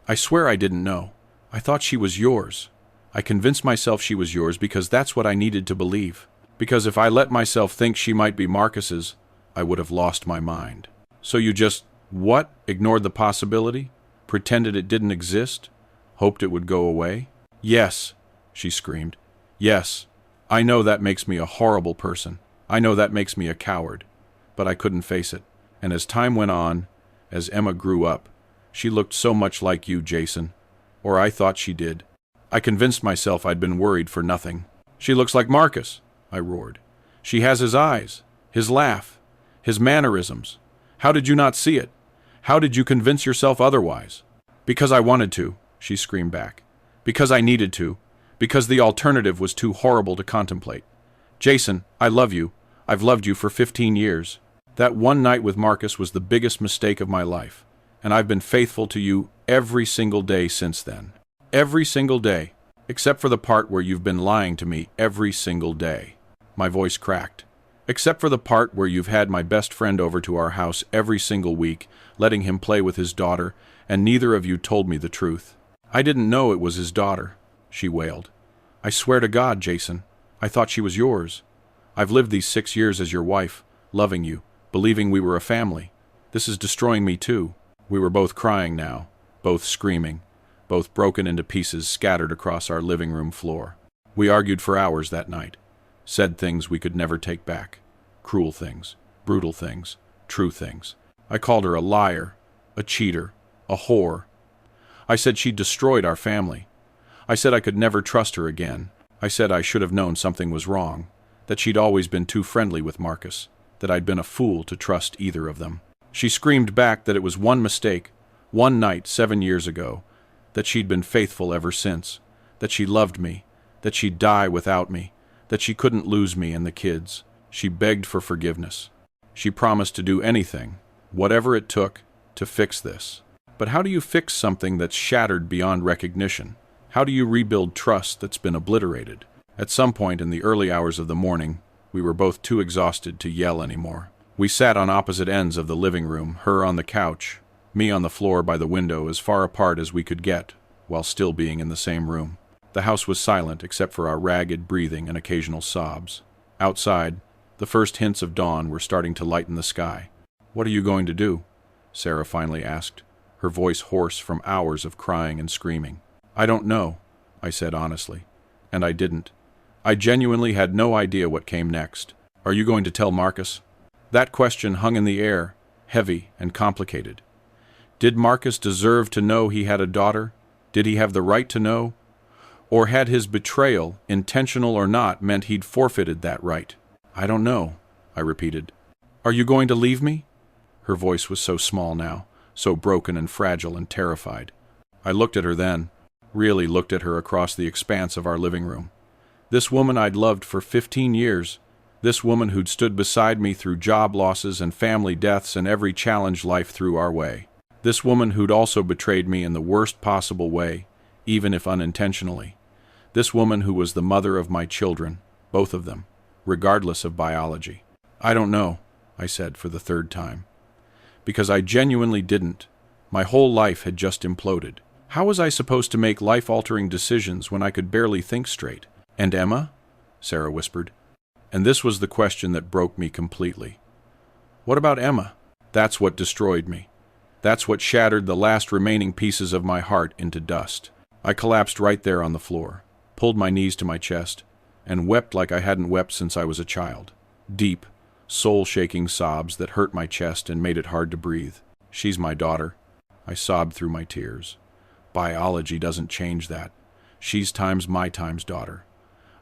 I swear I didn't know. I thought she was yours. I convinced myself she was yours because that's what I needed to believe. Because if I let myself think she might be Marcus's, I would have lost my mind. So you just, what? Ignored the possibility? Pretended it didn't exist? Hoped it would go away? Yes, she screamed. Yes, I know that makes me a horrible person. I know that makes me a coward. But I couldn't face it. And as time went on, as Emma grew up, she looked so much like you, Jason. Or I thought she did. I convinced myself I'd been worried for nothing. She looks like Marcus, I roared. She has his eyes, his laugh, his mannerisms. How did you not see it? How did you convince yourself otherwise? Because I wanted to, she screamed back. Because I needed to. Because the alternative was too horrible to contemplate. Jason, I love you. I've loved you for 15 years. That one night with Marcus was the biggest mistake of my life, and I've been faithful to you every single day since then. Every single day, except for the part where you've been lying to me every single day. My voice cracked. Except for the part where you've had my best friend over to our house every single week, letting him play with his daughter, and neither of you told me the truth. I didn't know it was his daughter, she wailed. I swear to God, Jason, I thought she was yours. I've lived these 6 years as your wife, loving you, believing we were a family. This is destroying me too. We were both crying now, both screaming, both broken into pieces scattered across our living room floor. We argued for hours that night, said things we could never take back. Cruel things, brutal things, true things. I called her a liar, a cheater, a whore. I said she'd destroyed our family. I said I could never trust her again. I said I should have known something was wrong, that she'd always been too friendly with Marcus, that I'd been a fool to trust either of them. She screamed back that it was one mistake, one night 7 years ago, that she'd been faithful ever since, that she loved me, that she'd die without me, that she couldn't lose me and the kids. She begged for forgiveness. She promised to do anything, whatever it took, to fix this. But how do you fix something that's shattered beyond recognition? How do you rebuild trust that's been obliterated? At some point in the early hours of the morning, we were both too exhausted to yell anymore. We sat on opposite ends of the living room, her on the couch, me on the floor by the window as far apart as we could get, while still being in the same room. The house was silent except for our ragged breathing and occasional sobs. Outside, the first hints of dawn were starting to lighten the sky. "What are you going to do?" Sarah finally asked, her voice hoarse from hours of crying and screaming. "I don't know," I said honestly. And I didn't. I genuinely had no idea what came next. "Are you going to tell Marcus?" That question hung in the air, heavy and complicated. Did Marcus deserve to know he had a daughter? Did he have the right to know? Or had his betrayal, intentional or not, meant he'd forfeited that right? "I don't know," I repeated. "Are you going to leave me?" Her voice was so small now, so broken and fragile and terrified. I looked at her then, really looked at her across the expanse of our living room. This woman I'd loved for 15 years, this woman who'd stood beside me through job losses and family deaths and every challenge life threw our way. This woman who'd also betrayed me in the worst possible way, even if unintentionally. This woman who was the mother of my children, both of them, regardless of biology. "I don't know," I said for the third time. Because I genuinely didn't. My whole life had just imploded. How was I supposed to make life-altering decisions when I could barely think straight? "And Emma?" Sarah whispered. And this was the question that broke me completely. What about Emma? That's what destroyed me. That's what shattered the last remaining pieces of my heart into dust. I collapsed right there on the floor, pulled my knees to my chest, and wept like I hadn't wept since I was a child. Deep, soul-shaking sobs that hurt my chest and made it hard to breathe. "She's my daughter," I sobbed through my tears. "Biology doesn't change that. She's times my times daughter.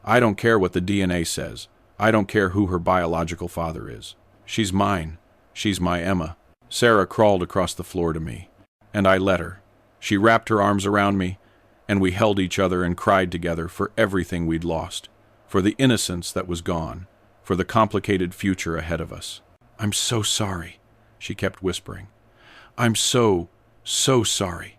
I don't care what the DNA says. I don't care who her biological father is. She's mine. She's my Emma." Sarah crawled across the floor to me, and I let her. She wrapped her arms around me, and we held each other and cried together for everything we'd lost, for the innocence that was gone, for the complicated future ahead of us. "I'm so sorry," she kept whispering. "I'm so sorry.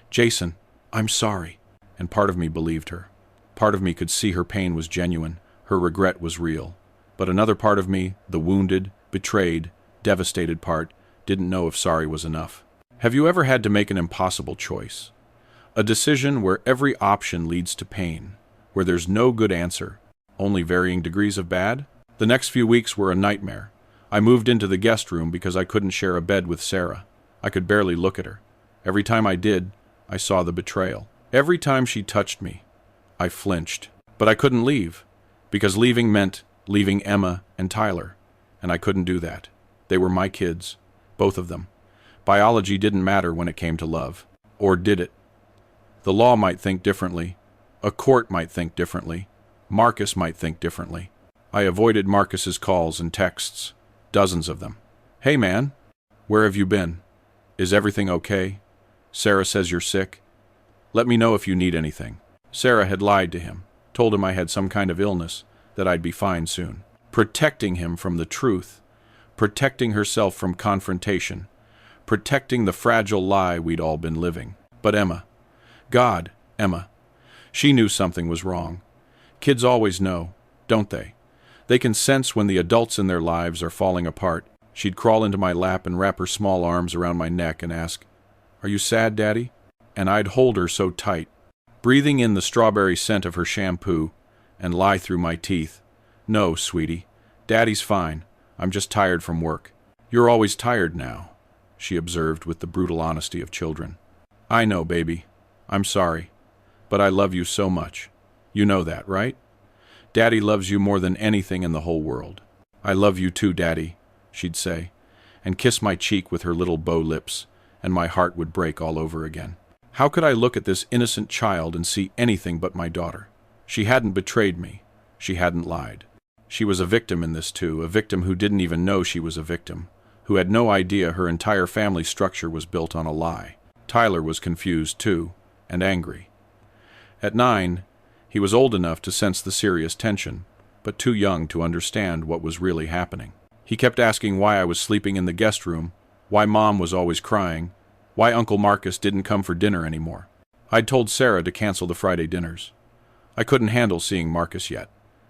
Jason, I'm sorry." And part of me believed her. Part of me could see her pain was genuine, her regret was real. But another part of me, the wounded, betrayed, devastated part, didn't know if sorry was enough. Have you ever had to make an impossible choice? A decision where every option leads to pain, where there's no good answer, only varying degrees of bad? The next few weeks were a nightmare. I moved into the guest room because I couldn't share a bed with Sarah. I could barely look at her. Every time I did, I saw the betrayal. Every time she touched me, I flinched. But I couldn't leave, because leaving meant leaving Emma and Tyler, and I couldn't do that. They were my kids, both of them. Biology didn't matter when it came to love. Or did it? The law might think differently. A court might think differently. Marcus might think differently. I avoided Marcus's calls and texts, dozens of them. Hey man, where have you been? Is everything okay? Sarah says you're sick. Let me know if you need anything. Sarah had lied to him, told him I had some kind of illness, that I'd be fine soon. Protecting him from the truth, protecting herself from confrontation, protecting the fragile lie we'd all been living. But Emma, God, Emma, she knew something was wrong. Kids always know, don't they? They can sense when the adults in their lives are falling apart. She'd crawl into my lap and wrap her small arms around my neck and ask, "Are you sad, Daddy?" And I'd hold her so tight, breathing in the strawberry scent of her shampoo, and lie through my teeth. "No, sweetie, Daddy's fine. I'm just tired from work." "You're always tired now," she observed with the brutal honesty of children. "I know, baby. I'm sorry. But I love you so much. You know that, right? Daddy loves you more than anything in the whole world." "I love you too, Daddy," she'd say, and kiss my cheek with her little bow lips, and my heart would break all over again. How could I look at this innocent child and see anything but my daughter? She hadn't betrayed me. She hadn't lied. She was a victim in this too, a victim who didn't even know she was a victim, who had no idea her entire family structure was built on a lie. Tyler was confused too, and angry. At 9, he was old enough to sense the serious tension, but too young to understand what was really happening. He kept asking why I was sleeping in the guest room, why Mom was always crying, why Uncle Marcus didn't come for dinner anymore. I'd told Sarah to cancel the Friday dinners. I couldn't handle seeing Marcus yet.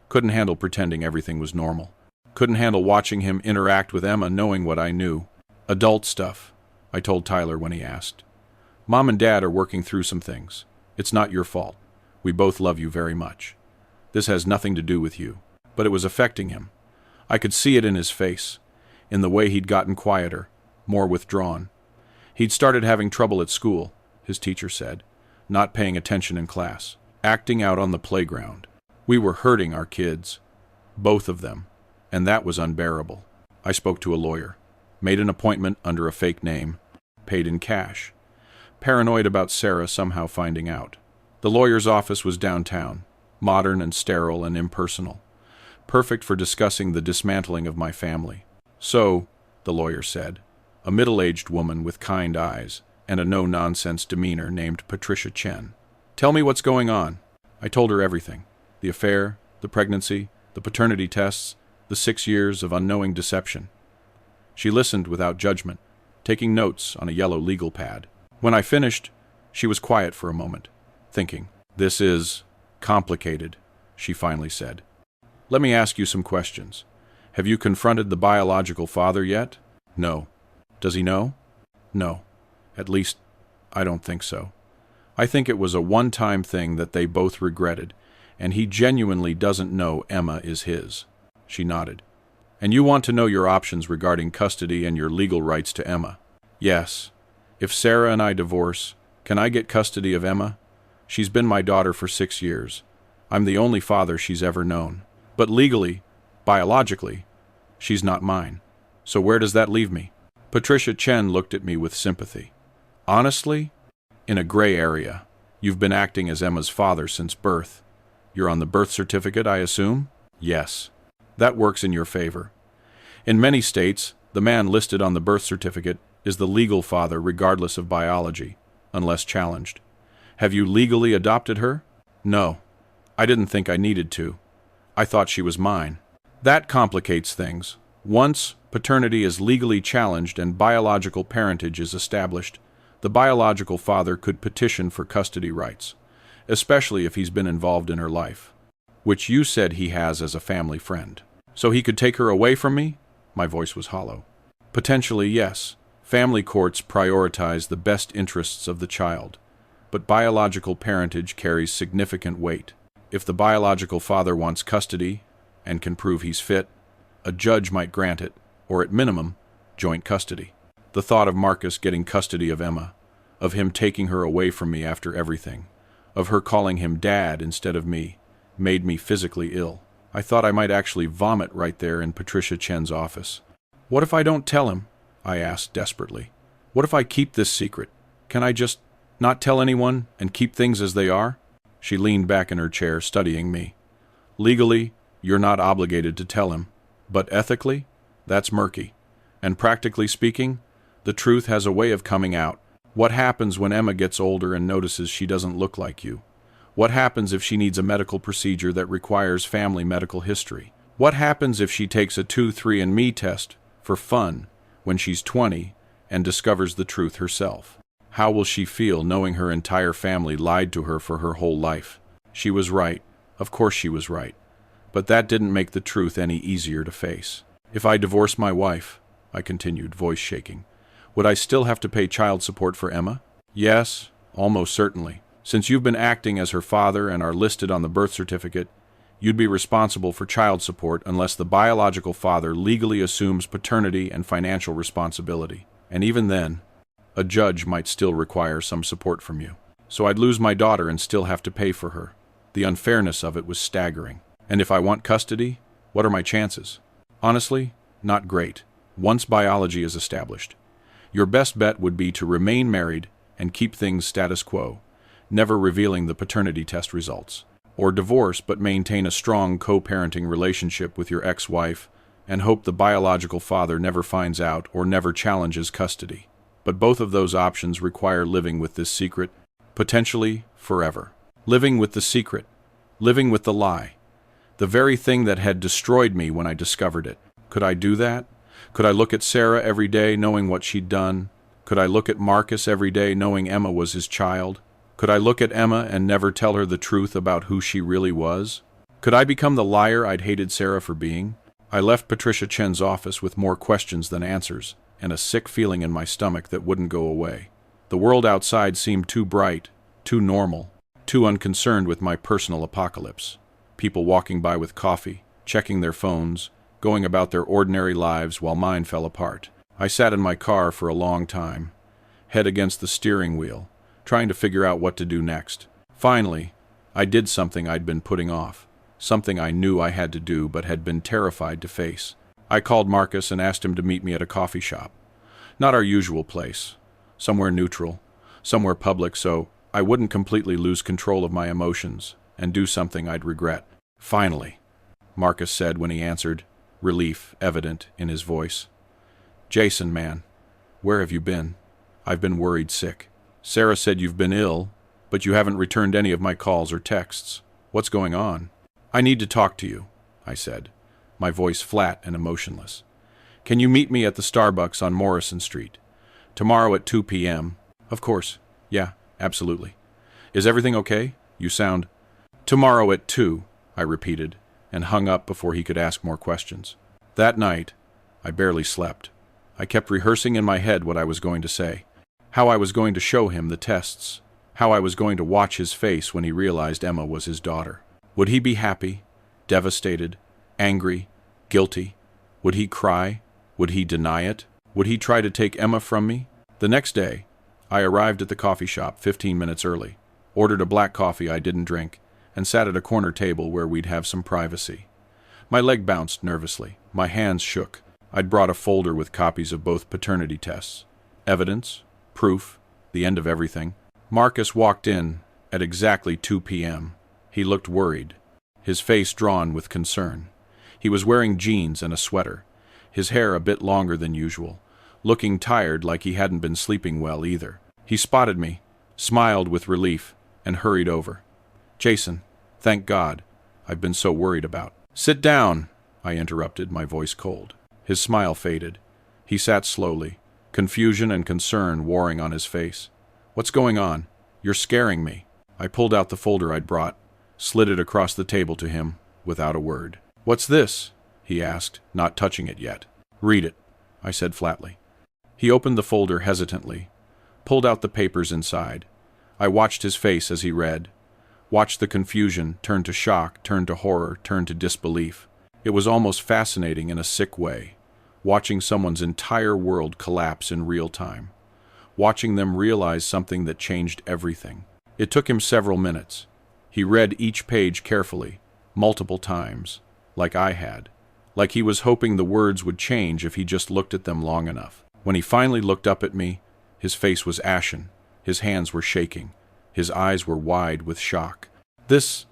Couldn't handle pretending everything was normal. Couldn't handle watching him interact with Emma knowing what I knew. "Adult stuff," I told Tyler when he asked. "Mom and Dad are working through some things. It's not your fault. We both love you very much. This has nothing to do with you." But it was affecting him. I could see it in his face, in the way he'd gotten quieter, more withdrawn. He'd started having trouble at school, his teacher said, not paying attention in class, acting out on the playground. We were hurting our kids, both of them, and that was unbearable. I spoke to a lawyer, made an appointment under a fake name, paid in cash, paranoid about Sarah somehow finding out. The lawyer's office was downtown, modern and sterile and impersonal, perfect for discussing the dismantling of my family. "So," the lawyer said, a middle-aged woman with kind eyes and a no-nonsense demeanor named Patricia Chen. "Tell me what's going on." I told her everything. The affair, the pregnancy, the paternity tests, the 6 years of unknowing deception. She listened without judgment, taking notes on a yellow legal pad. When I finished, she was quiet for a moment, thinking. "This is complicated," she finally said. "Let me ask you some questions. Have you confronted the biological father yet?" "No." "Does he know?" "No. At least, I don't think so. I think it was a one-time thing that they both regretted, and he genuinely doesn't know Emma is his." She nodded. "And you want to know your options regarding custody and your legal rights to Emma?" "Yes. If Sarah and I divorce, can I get custody of Emma? She's been my daughter for 6 years. I'm the only father she's ever known. But legally, biologically, she's not mine. So where does that leave me?" Patricia Chen looked at me with sympathy. "Honestly, in a gray area. You've been acting as Emma's father since birth. You're on the birth certificate, I assume?" "Yes." "That works in your favor. In many states, the man listed on the birth certificate is the legal father regardless of biology, unless challenged. Have you legally adopted her?" "No. I didn't think I needed to. I thought she was mine." That complicates things. Once paternity is legally challenged and biological parentage is established, the biological father could petition for custody rights, especially if he's been involved in her life, which you said he has as a family friend. "So he could take her away from me?" My voice was hollow. "Potentially, yes. Family courts prioritize the best interests of the child, but biological parentage carries significant weight. If the biological father wants custody and can prove he's fit, a judge might grant it, or at minimum, joint custody. The thought of Marcus getting custody of Emma, of him taking her away from me after everything, of her calling him Dad instead of me, made me physically ill. I thought I might actually vomit right there in Patricia Chen's office. What if I don't tell him? I asked desperately. What if I keep this secret? Can I just not tell anyone and keep things as they are? She leaned back in her chair, studying me. Legally, you're not obligated to tell him, but ethically, that's murky. And practically speaking, the truth has a way of coming out. What happens when Emma gets older and notices she doesn't look like you? What happens if she needs a medical procedure that requires family medical history? What happens if she takes a 23andMe test for fun when she's 20 and discovers the truth herself? How will she feel knowing her entire family lied to her for her whole life? She was right. Of course she was right. But that didn't make the truth any easier to face. If I divorce my wife, I continued, voice shaking, would I still have to pay child support for Emma? Yes, almost certainly. Since you've been acting as her father and are listed on the birth certificate, you'd be responsible for child support unless the biological father legally assumes paternity and financial responsibility. And even then, a judge might still require some support from you. So I'd lose my daughter and still have to pay for her. The unfairness of it was staggering. And if I want custody, what are my chances? Honestly, not great, once biology is established. Your best bet would be to remain married and keep things status quo, never revealing the paternity test results. Or divorce but maintain a strong co-parenting relationship with your ex-wife and hope the biological father never finds out or never challenges custody. But both of those options require living with this secret, potentially forever. Living with the secret, living with the lie. The very thing that had destroyed me when I discovered it. Could I do that? Could I look at Sarah every day knowing what she'd done? Could I look at Marcus every day knowing Emma was his child? Could I look at Emma and never tell her the truth about who she really was? Could I become the liar I'd hated Sarah for being? I left Patricia Chen's office with more questions than answers, and a sick feeling in my stomach that wouldn't go away. The world outside seemed too bright, too normal, too unconcerned with my personal apocalypse. People walking by with coffee, checking their phones, going about their ordinary lives while mine fell apart. I sat in my car for a long time, head against the steering wheel, trying to figure out what to do next. Finally, I did something I'd been putting off, something I knew I had to do but had been terrified to face. I called Marcus and asked him to meet me at a coffee shop. Not our usual place, somewhere neutral, somewhere public, so I wouldn't completely lose control of my emotions and do something I'd regret. Finally, Marcus said when he answered, relief evident in his voice. Jason, man, where have you been? I've been worried sick. Sarah said you've been ill, but you haven't returned any of my calls or texts. What's going on? I need to talk to you, I said, my voice flat and emotionless. Can you meet me at the Starbucks on Morrison Street? Tomorrow at 2 p.m. Of course. Yeah, absolutely. Is everything okay? You sound... Tomorrow at 2, I repeated, and hung up before he could ask more questions. That night, I barely slept. I kept rehearsing in my head what I was going to say, how I was going to show him the tests, how I was going to watch his face when he realized Emma was his daughter. Would he be happy, devastated, angry, guilty? Would he cry? Would he deny it? Would he try to take Emma from me? The next day, I arrived at the coffee shop 15 minutes early, ordered a black coffee I didn't drink, and sat at a corner table where we'd have some privacy. My leg bounced nervously. My hands shook. I'd brought a folder with copies of both paternity tests. Evidence, proof, the end of everything. Marcus walked in at exactly 2 p.m. He looked worried, his face drawn with concern. He was wearing jeans and a sweater, his hair a bit longer than usual, looking tired like he hadn't been sleeping well either. He spotted me, smiled with relief, and hurried over. Jason, thank God. I've been so worried about. Sit down, I interrupted, my voice cold. His smile faded. He sat slowly, confusion and concern warring on his face. What's going on? You're scaring me. I pulled out the folder I'd brought, slid it across the table to him, without a word. What's this? He asked, not touching it yet. Read it, I said flatly. He opened the folder hesitantly, pulled out the papers inside. I watched his face as he read. Watched the confusion turn to shock, turn to horror, turn to disbelief. It was almost fascinating in a sick way, watching someone's entire world collapse in real time, watching them realize something that changed everything. It took him several minutes. He read each page carefully, multiple times, like I had, like he was hoping the words would change if he just looked at them long enough. When he finally looked up at me, his face was ashen, his hands were shaking, his eyes were wide with shock. This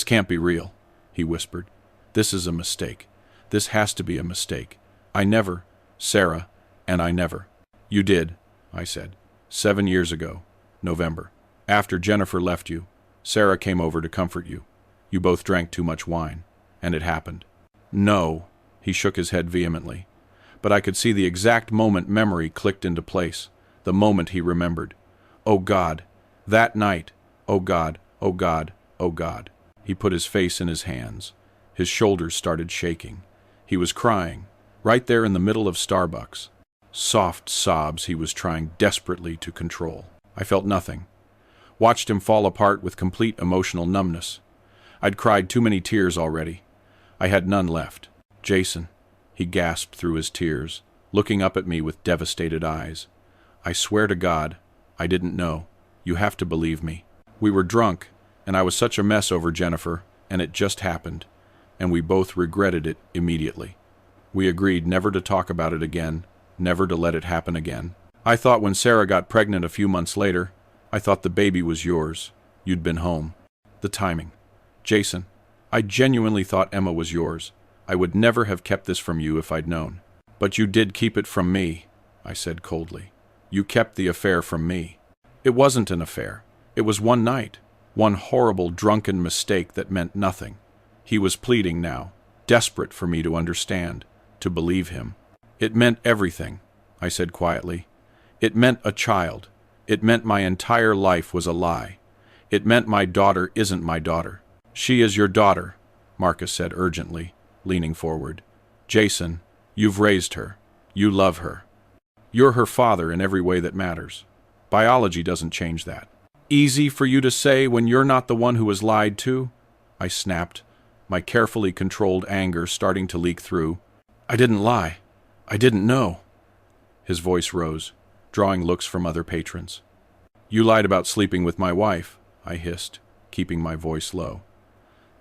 can't be real," he whispered. "This is a mistake. This has to be a mistake. I never, Sarah, and I never." "You did," I said. 7 years ago, November. After Jennifer left you, Sarah came over to comfort you. You both drank too much wine, and it happened." "No," he shook his head vehemently. But I could see the exact moment memory clicked into place, the moment he remembered. "Oh God, that night, oh God, oh God, oh God." He put his face in his hands. His shoulders started shaking. He was crying, right there in the middle of Starbucks. Soft sobs he was trying desperately to control. I felt nothing. Watched him fall apart with complete emotional numbness. I'd cried too many tears already. I had none left. "Jason," he gasped through his tears, looking up at me with devastated eyes. "I swear to God, I didn't know. You have to believe me. We were drunk, and I was such a mess over Jennifer, and it just happened, and we both regretted it immediately. We agreed never to talk about it again, never to let it happen again. I thought when Sarah got pregnant a few months later, I thought the baby was yours. You'd been home. The timing. Jason, I genuinely thought Emma was yours. I would never have kept this from you if I'd known. But you did keep it from me," I said coldly. "You kept the affair from me." "It wasn't an affair. It was one night. One horrible, drunken mistake that meant nothing." He was pleading now, desperate for me to understand, to believe him. "It meant everything," I said quietly. "It meant a child. It meant my entire life was a lie. It meant my daughter isn't my daughter." "She is your daughter," Marcus said urgently, leaning forward. "Jason, you've raised her. You love her. You're her father in every way that matters. Biology doesn't change that." "Easy for you to say when you're not the one who was lied to?" I snapped, my carefully controlled anger starting to leak through. "I didn't lie. I didn't know." His voice rose, drawing looks from other patrons. "You lied about sleeping with my wife," I hissed, keeping my voice low.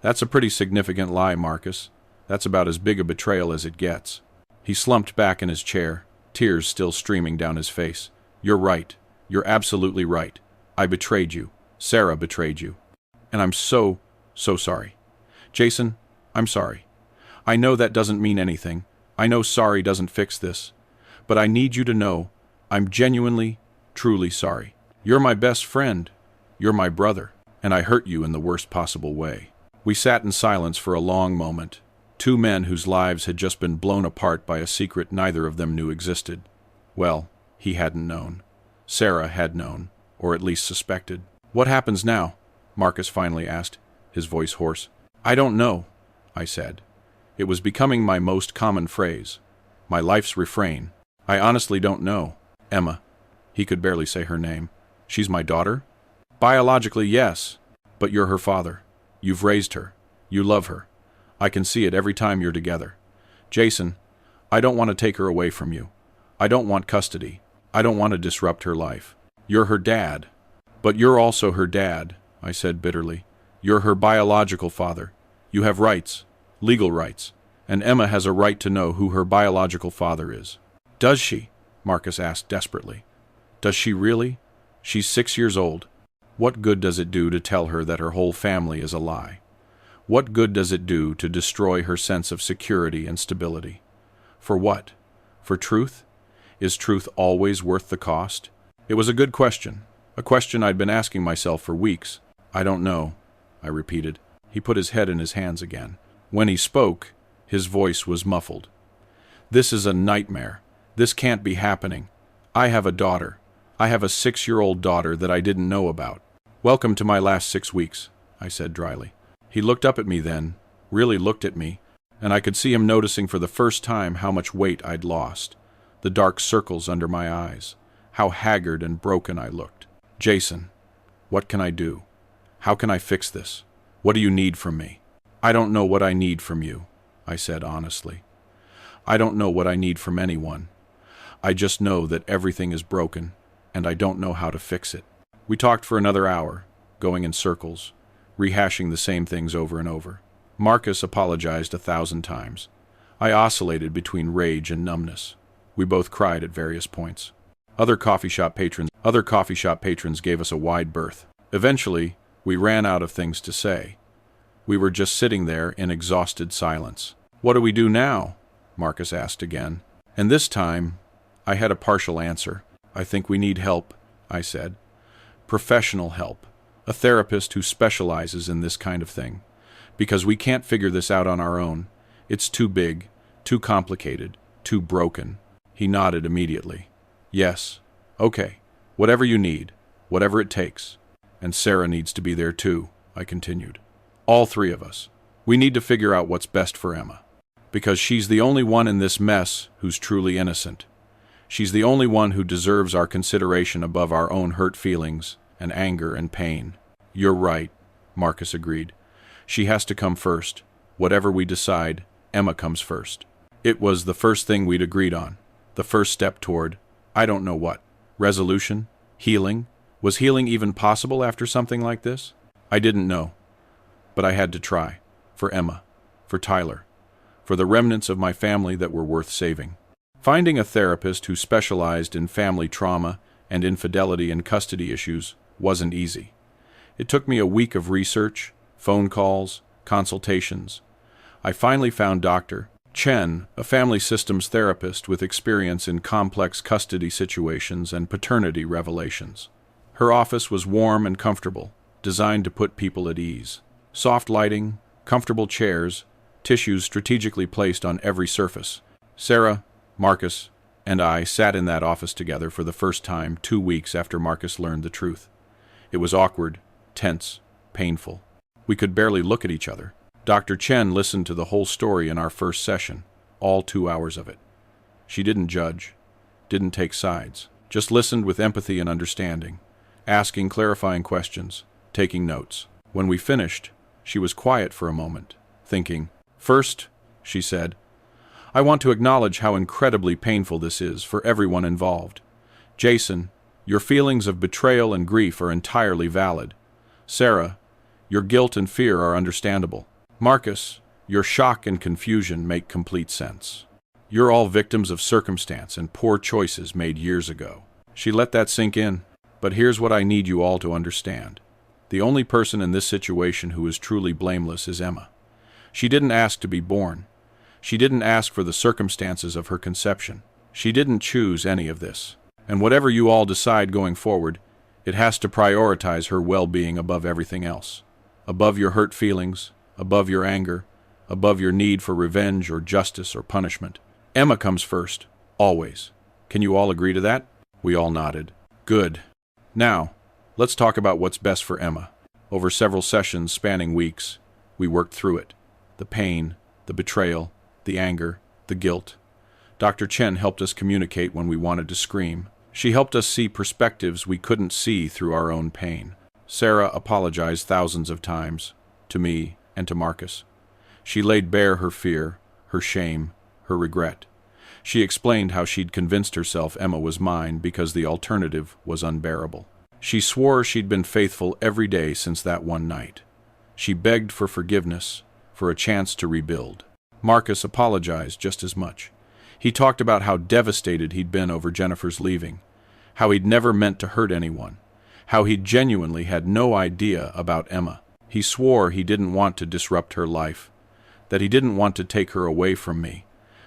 "That's a pretty significant lie, Marcus. That's about as big a betrayal as it gets." He slumped back in his chair, tears still streaming down his face. "You're right. You're absolutely right. I betrayed you. Sarah betrayed you. And I'm so sorry. Jason, I'm sorry. I know that doesn't mean anything. I know sorry doesn't fix this. But I need you to know I'm genuinely, truly sorry. You're my best friend. You're my brother. And I hurt you in the worst possible way." We sat in silence for a long moment, two men whose lives had just been blown apart by a secret neither of them knew existed. Well, he hadn't known. Sarah had known, or at least suspected. "What happens now?" Marcus finally asked, his voice hoarse. "I don't know," I said. It was becoming my most common phrase, my life's refrain. "I honestly don't know. Emma." He could barely say her name. "She's my daughter?" "Biologically, yes. But you're her father. You've raised her. You love her. I can see it every time you're together. Jason, I don't want to take her away from you. I don't want custody. I don't want to disrupt her life. You're her dad." "But you're also her dad," I said bitterly. "You're her biological father. You have rights, legal rights, and Emma has a right to know who her biological father is." "Does she?" Marcus asked desperately. "Does she really? She's 6 years old. What good does it do to tell her that her whole family is a lie? What good does it do to destroy her sense of security and stability? For what? For truth? Is truth always worth the cost?" It was a good question, a question I'd been asking myself for weeks. "I don't know," I repeated. He put his head in his hands again. When he spoke, his voice was muffled. "This is a nightmare. This can't be happening. I have a daughter. I have a 6-year-old daughter that I didn't know about." "Welcome to my last 6 weeks," I said dryly. He looked up at me then, really looked at me, and I could see him noticing for the first time how much weight I'd lost, the dark circles under my eyes, how haggard and broken I looked. "Jason, what can I do? How can I fix this? What do you need from me? I don't know what I need from you, I said honestly. I don't know what I need from anyone. I just know that everything is broken, and I don't know how to fix it. We talked for another hour, going in circles, rehashing the same things over and over. Marcus apologized 1,000 times. I oscillated between rage and numbness. We both cried at various points. Other coffee shop patrons gave us a wide berth. Eventually, we ran out of things to say. We were just sitting there in exhausted silence. What do we do now? Marcus asked again. And this time, I had a partial answer. I think we need help, I said. Professional help. A therapist who specializes in this kind of thing. Because we can't figure this out on our own. It's too big, too complicated, too broken. He nodded immediately. Yes. Okay. Whatever you need. Whatever it takes. And Sarah needs to be there too, I continued. All three of us. We need to figure out what's best for Emma. Because she's the only one in this mess who's truly innocent. She's the only one who deserves our consideration above our own hurt feelings and anger and pain. You're right, Marcus agreed. She has to come first. Whatever we decide, Emma comes first. It was the first thing we'd agreed on. The first step toward, I don't know what. Resolution? Healing? Was healing even possible after something like this? I didn't know. But I had to try. For Emma. For Tyler. For the remnants of my family that were worth saving. Finding a therapist who specialized in family trauma and infidelity and custody issues wasn't easy. It took me a week of research, phone calls, consultations. I finally found Dr. Chen, a family systems therapist with experience in complex custody situations and paternity revelations. Her office was warm and comfortable, designed to put people at ease. Soft lighting, comfortable chairs, tissues strategically placed on every surface. Sarah, Marcus, and I sat in that office together for the first time 2 weeks after Marcus learned the truth. It was awkward, tense, painful. We could barely look at each other. Dr. Chen listened to the whole story in our first session, all 2 hours of it. She didn't judge, didn't take sides, just listened with empathy and understanding, asking clarifying questions, taking notes. When we finished, she was quiet for a moment, thinking. First, she said, I want to acknowledge how incredibly painful this is for everyone involved. Jason, your feelings of betrayal and grief are entirely valid. Sarah, your guilt and fear are understandable. Marcus, your shock and confusion make complete sense. You're all victims of circumstance and poor choices made years ago. She let that sink in. But here's what I need you all to understand. The only person in this situation who is truly blameless is Emma. She didn't ask to be born. She didn't ask for the circumstances of her conception. She didn't choose any of this. And whatever you all decide going forward, it has to prioritize her well-being above everything else. Above your hurt feelings, above your anger, above your need for revenge or justice or punishment. Emma comes first, always. Can you all agree to that? We all nodded. Good. Now, let's talk about what's best for Emma. Over several sessions spanning weeks, we worked through it. The pain, the betrayal, the anger, the guilt. Dr. Chen helped us communicate when we wanted to scream. She helped us see perspectives we couldn't see through our own pain. Sarah apologized thousands of times, to me and to Marcus. She laid bare her fear, her shame, her regret. She explained how she'd convinced herself Emma was mine because the alternative was unbearable. She swore she'd been faithful every day since that one night. She begged for forgiveness, for a chance to rebuild. Marcus apologized just as much. He talked about how devastated he'd been over Jennifer's leaving, how he'd never meant to hurt anyone, how he genuinely had no idea about Emma. He swore he didn't want to disrupt her life, that he didn't want to take her away from me,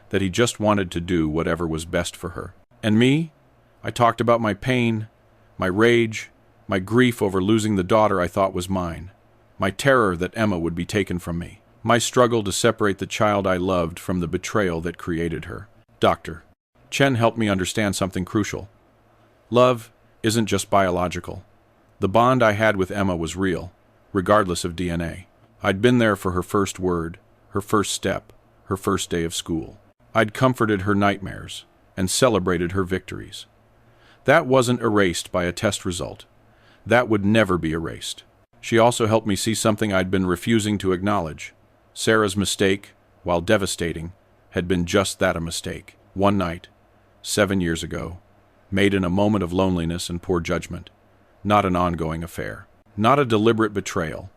that he just wanted to do whatever was best for her. And me? I talked about my pain, my rage, my grief over losing the daughter I thought was mine, my terror that Emma would be taken from me, my struggle to separate the child I loved from the betrayal that created her. Dr. Chen helped me understand something crucial. Love isn't just biological. The bond I had with Emma was real, regardless of DNA. I'd been there for her first word, her first step, her first day of school. I'd comforted her nightmares and celebrated her victories. That wasn't erased by a test result. That would never be erased. She also helped me see something I'd been refusing to acknowledge. Sarah's mistake, while devastating, had been just that, a mistake. One night, 7 years ago, made in a moment of loneliness and poor judgment. Not an ongoing affair. Not a deliberate betrayal.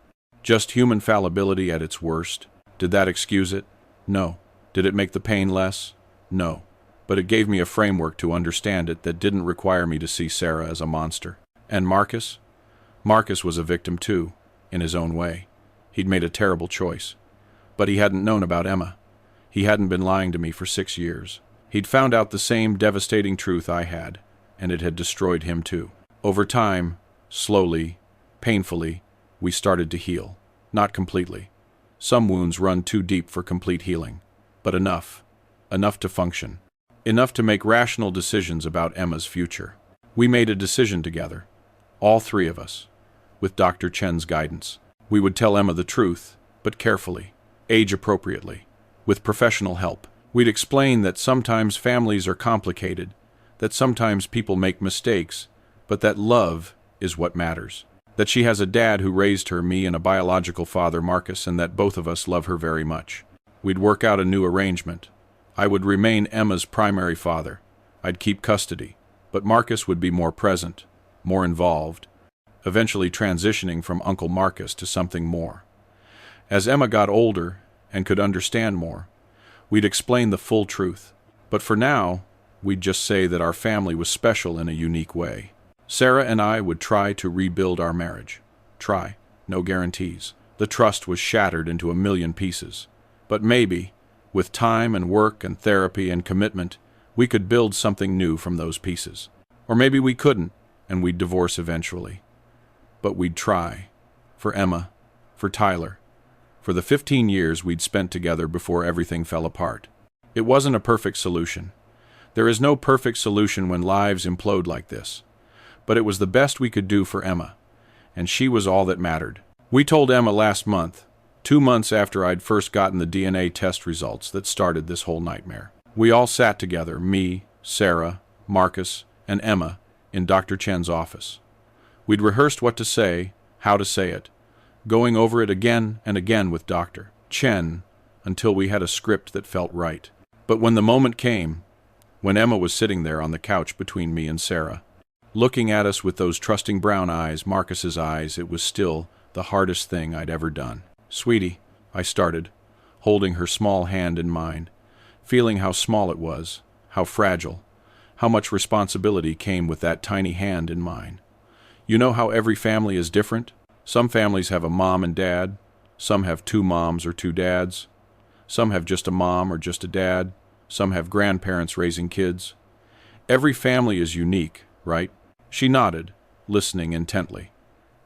Just human fallibility at its worst. Did that excuse it? No. Did it make the pain less? No. But it gave me a framework to understand it that didn't require me to see Sarah as a monster. And Marcus? Marcus was a victim too, in his own way. He'd made a terrible choice. But he hadn't known about Emma. He hadn't been lying to me for 6 years. He'd found out the same devastating truth I had, and it had destroyed him too. Over time, slowly, painfully, we started to heal. Not completely. Some wounds run too deep for complete healing. But enough. Enough to function. Enough to make rational decisions about Emma's future. We made a decision together. All three of us. With Dr. Chen's guidance. We would tell Emma the truth, but carefully. Age-appropriately. With professional help. We'd explain that sometimes families are complicated, that sometimes people make mistakes, but that love is what matters. That she has a dad who raised her, me, and a biological father, Marcus, and that both of us love her very much. We'd work out a new arrangement. I would remain Emma's primary father. I'd keep custody, but Marcus would be more present, more involved, eventually transitioning from Uncle Marcus to something more. As Emma got older and could understand more, we'd explain the full truth. But for now, we'd just say that our family was special in a unique way. Sarah and I would try to rebuild our marriage. Try. No guarantees. The trust was shattered into a million pieces. But maybe, with time and work and therapy and commitment, we could build something new from those pieces. Or maybe we couldn't, and we'd divorce eventually. But we'd try. For Emma. For Tyler. For the 15 years we'd spent together before everything fell apart. It wasn't a perfect solution. There is no perfect solution when lives implode like this. But it was the best we could do for Emma, and she was all that mattered. We told Emma last month, 2 months after I'd first gotten the DNA test results that started this whole nightmare. We all sat together, me, Sarah, Marcus, and Emma, in Dr. Chen's office. We'd rehearsed what to say, how to say it, going over it again and again with Dr. Chen until we had a script that felt right. But when the moment came, when Emma was sitting there on the couch between me and Sarah, looking at us with those trusting brown eyes, Marcus's eyes, it was still the hardest thing I'd ever done. "Sweetie," I started, holding her small hand in mine, feeling how small it was, how fragile, how much responsibility came with that tiny hand in mine. You know how every family is different? Some families have a mom and dad, some have 2 moms or 2 dads, some have just a mom or just a dad, some have grandparents raising kids. Every family is unique, right? She nodded, listening intently.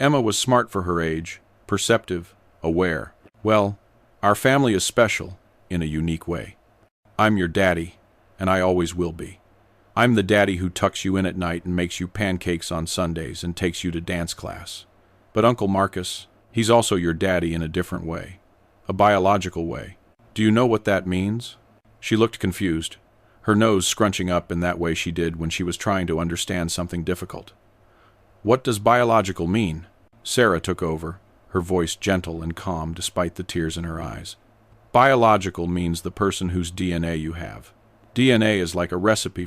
Emma was smart for her age, perceptive, aware. Well, our family is special in a unique way. I'm your daddy, and I always will be. I'm the daddy who tucks you in at night and makes you pancakes on Sundays and takes you to dance class. But Uncle Marcus, he's also your daddy in a different way, a biological way. Do you know what that means? She looked confused, her nose scrunching up in that way she did when she was trying to understand something difficult. What does biological mean? Sarah took over, her voice gentle and calm despite the tears in her eyes. Biological means the person whose DNA you have. DNA is like a recipe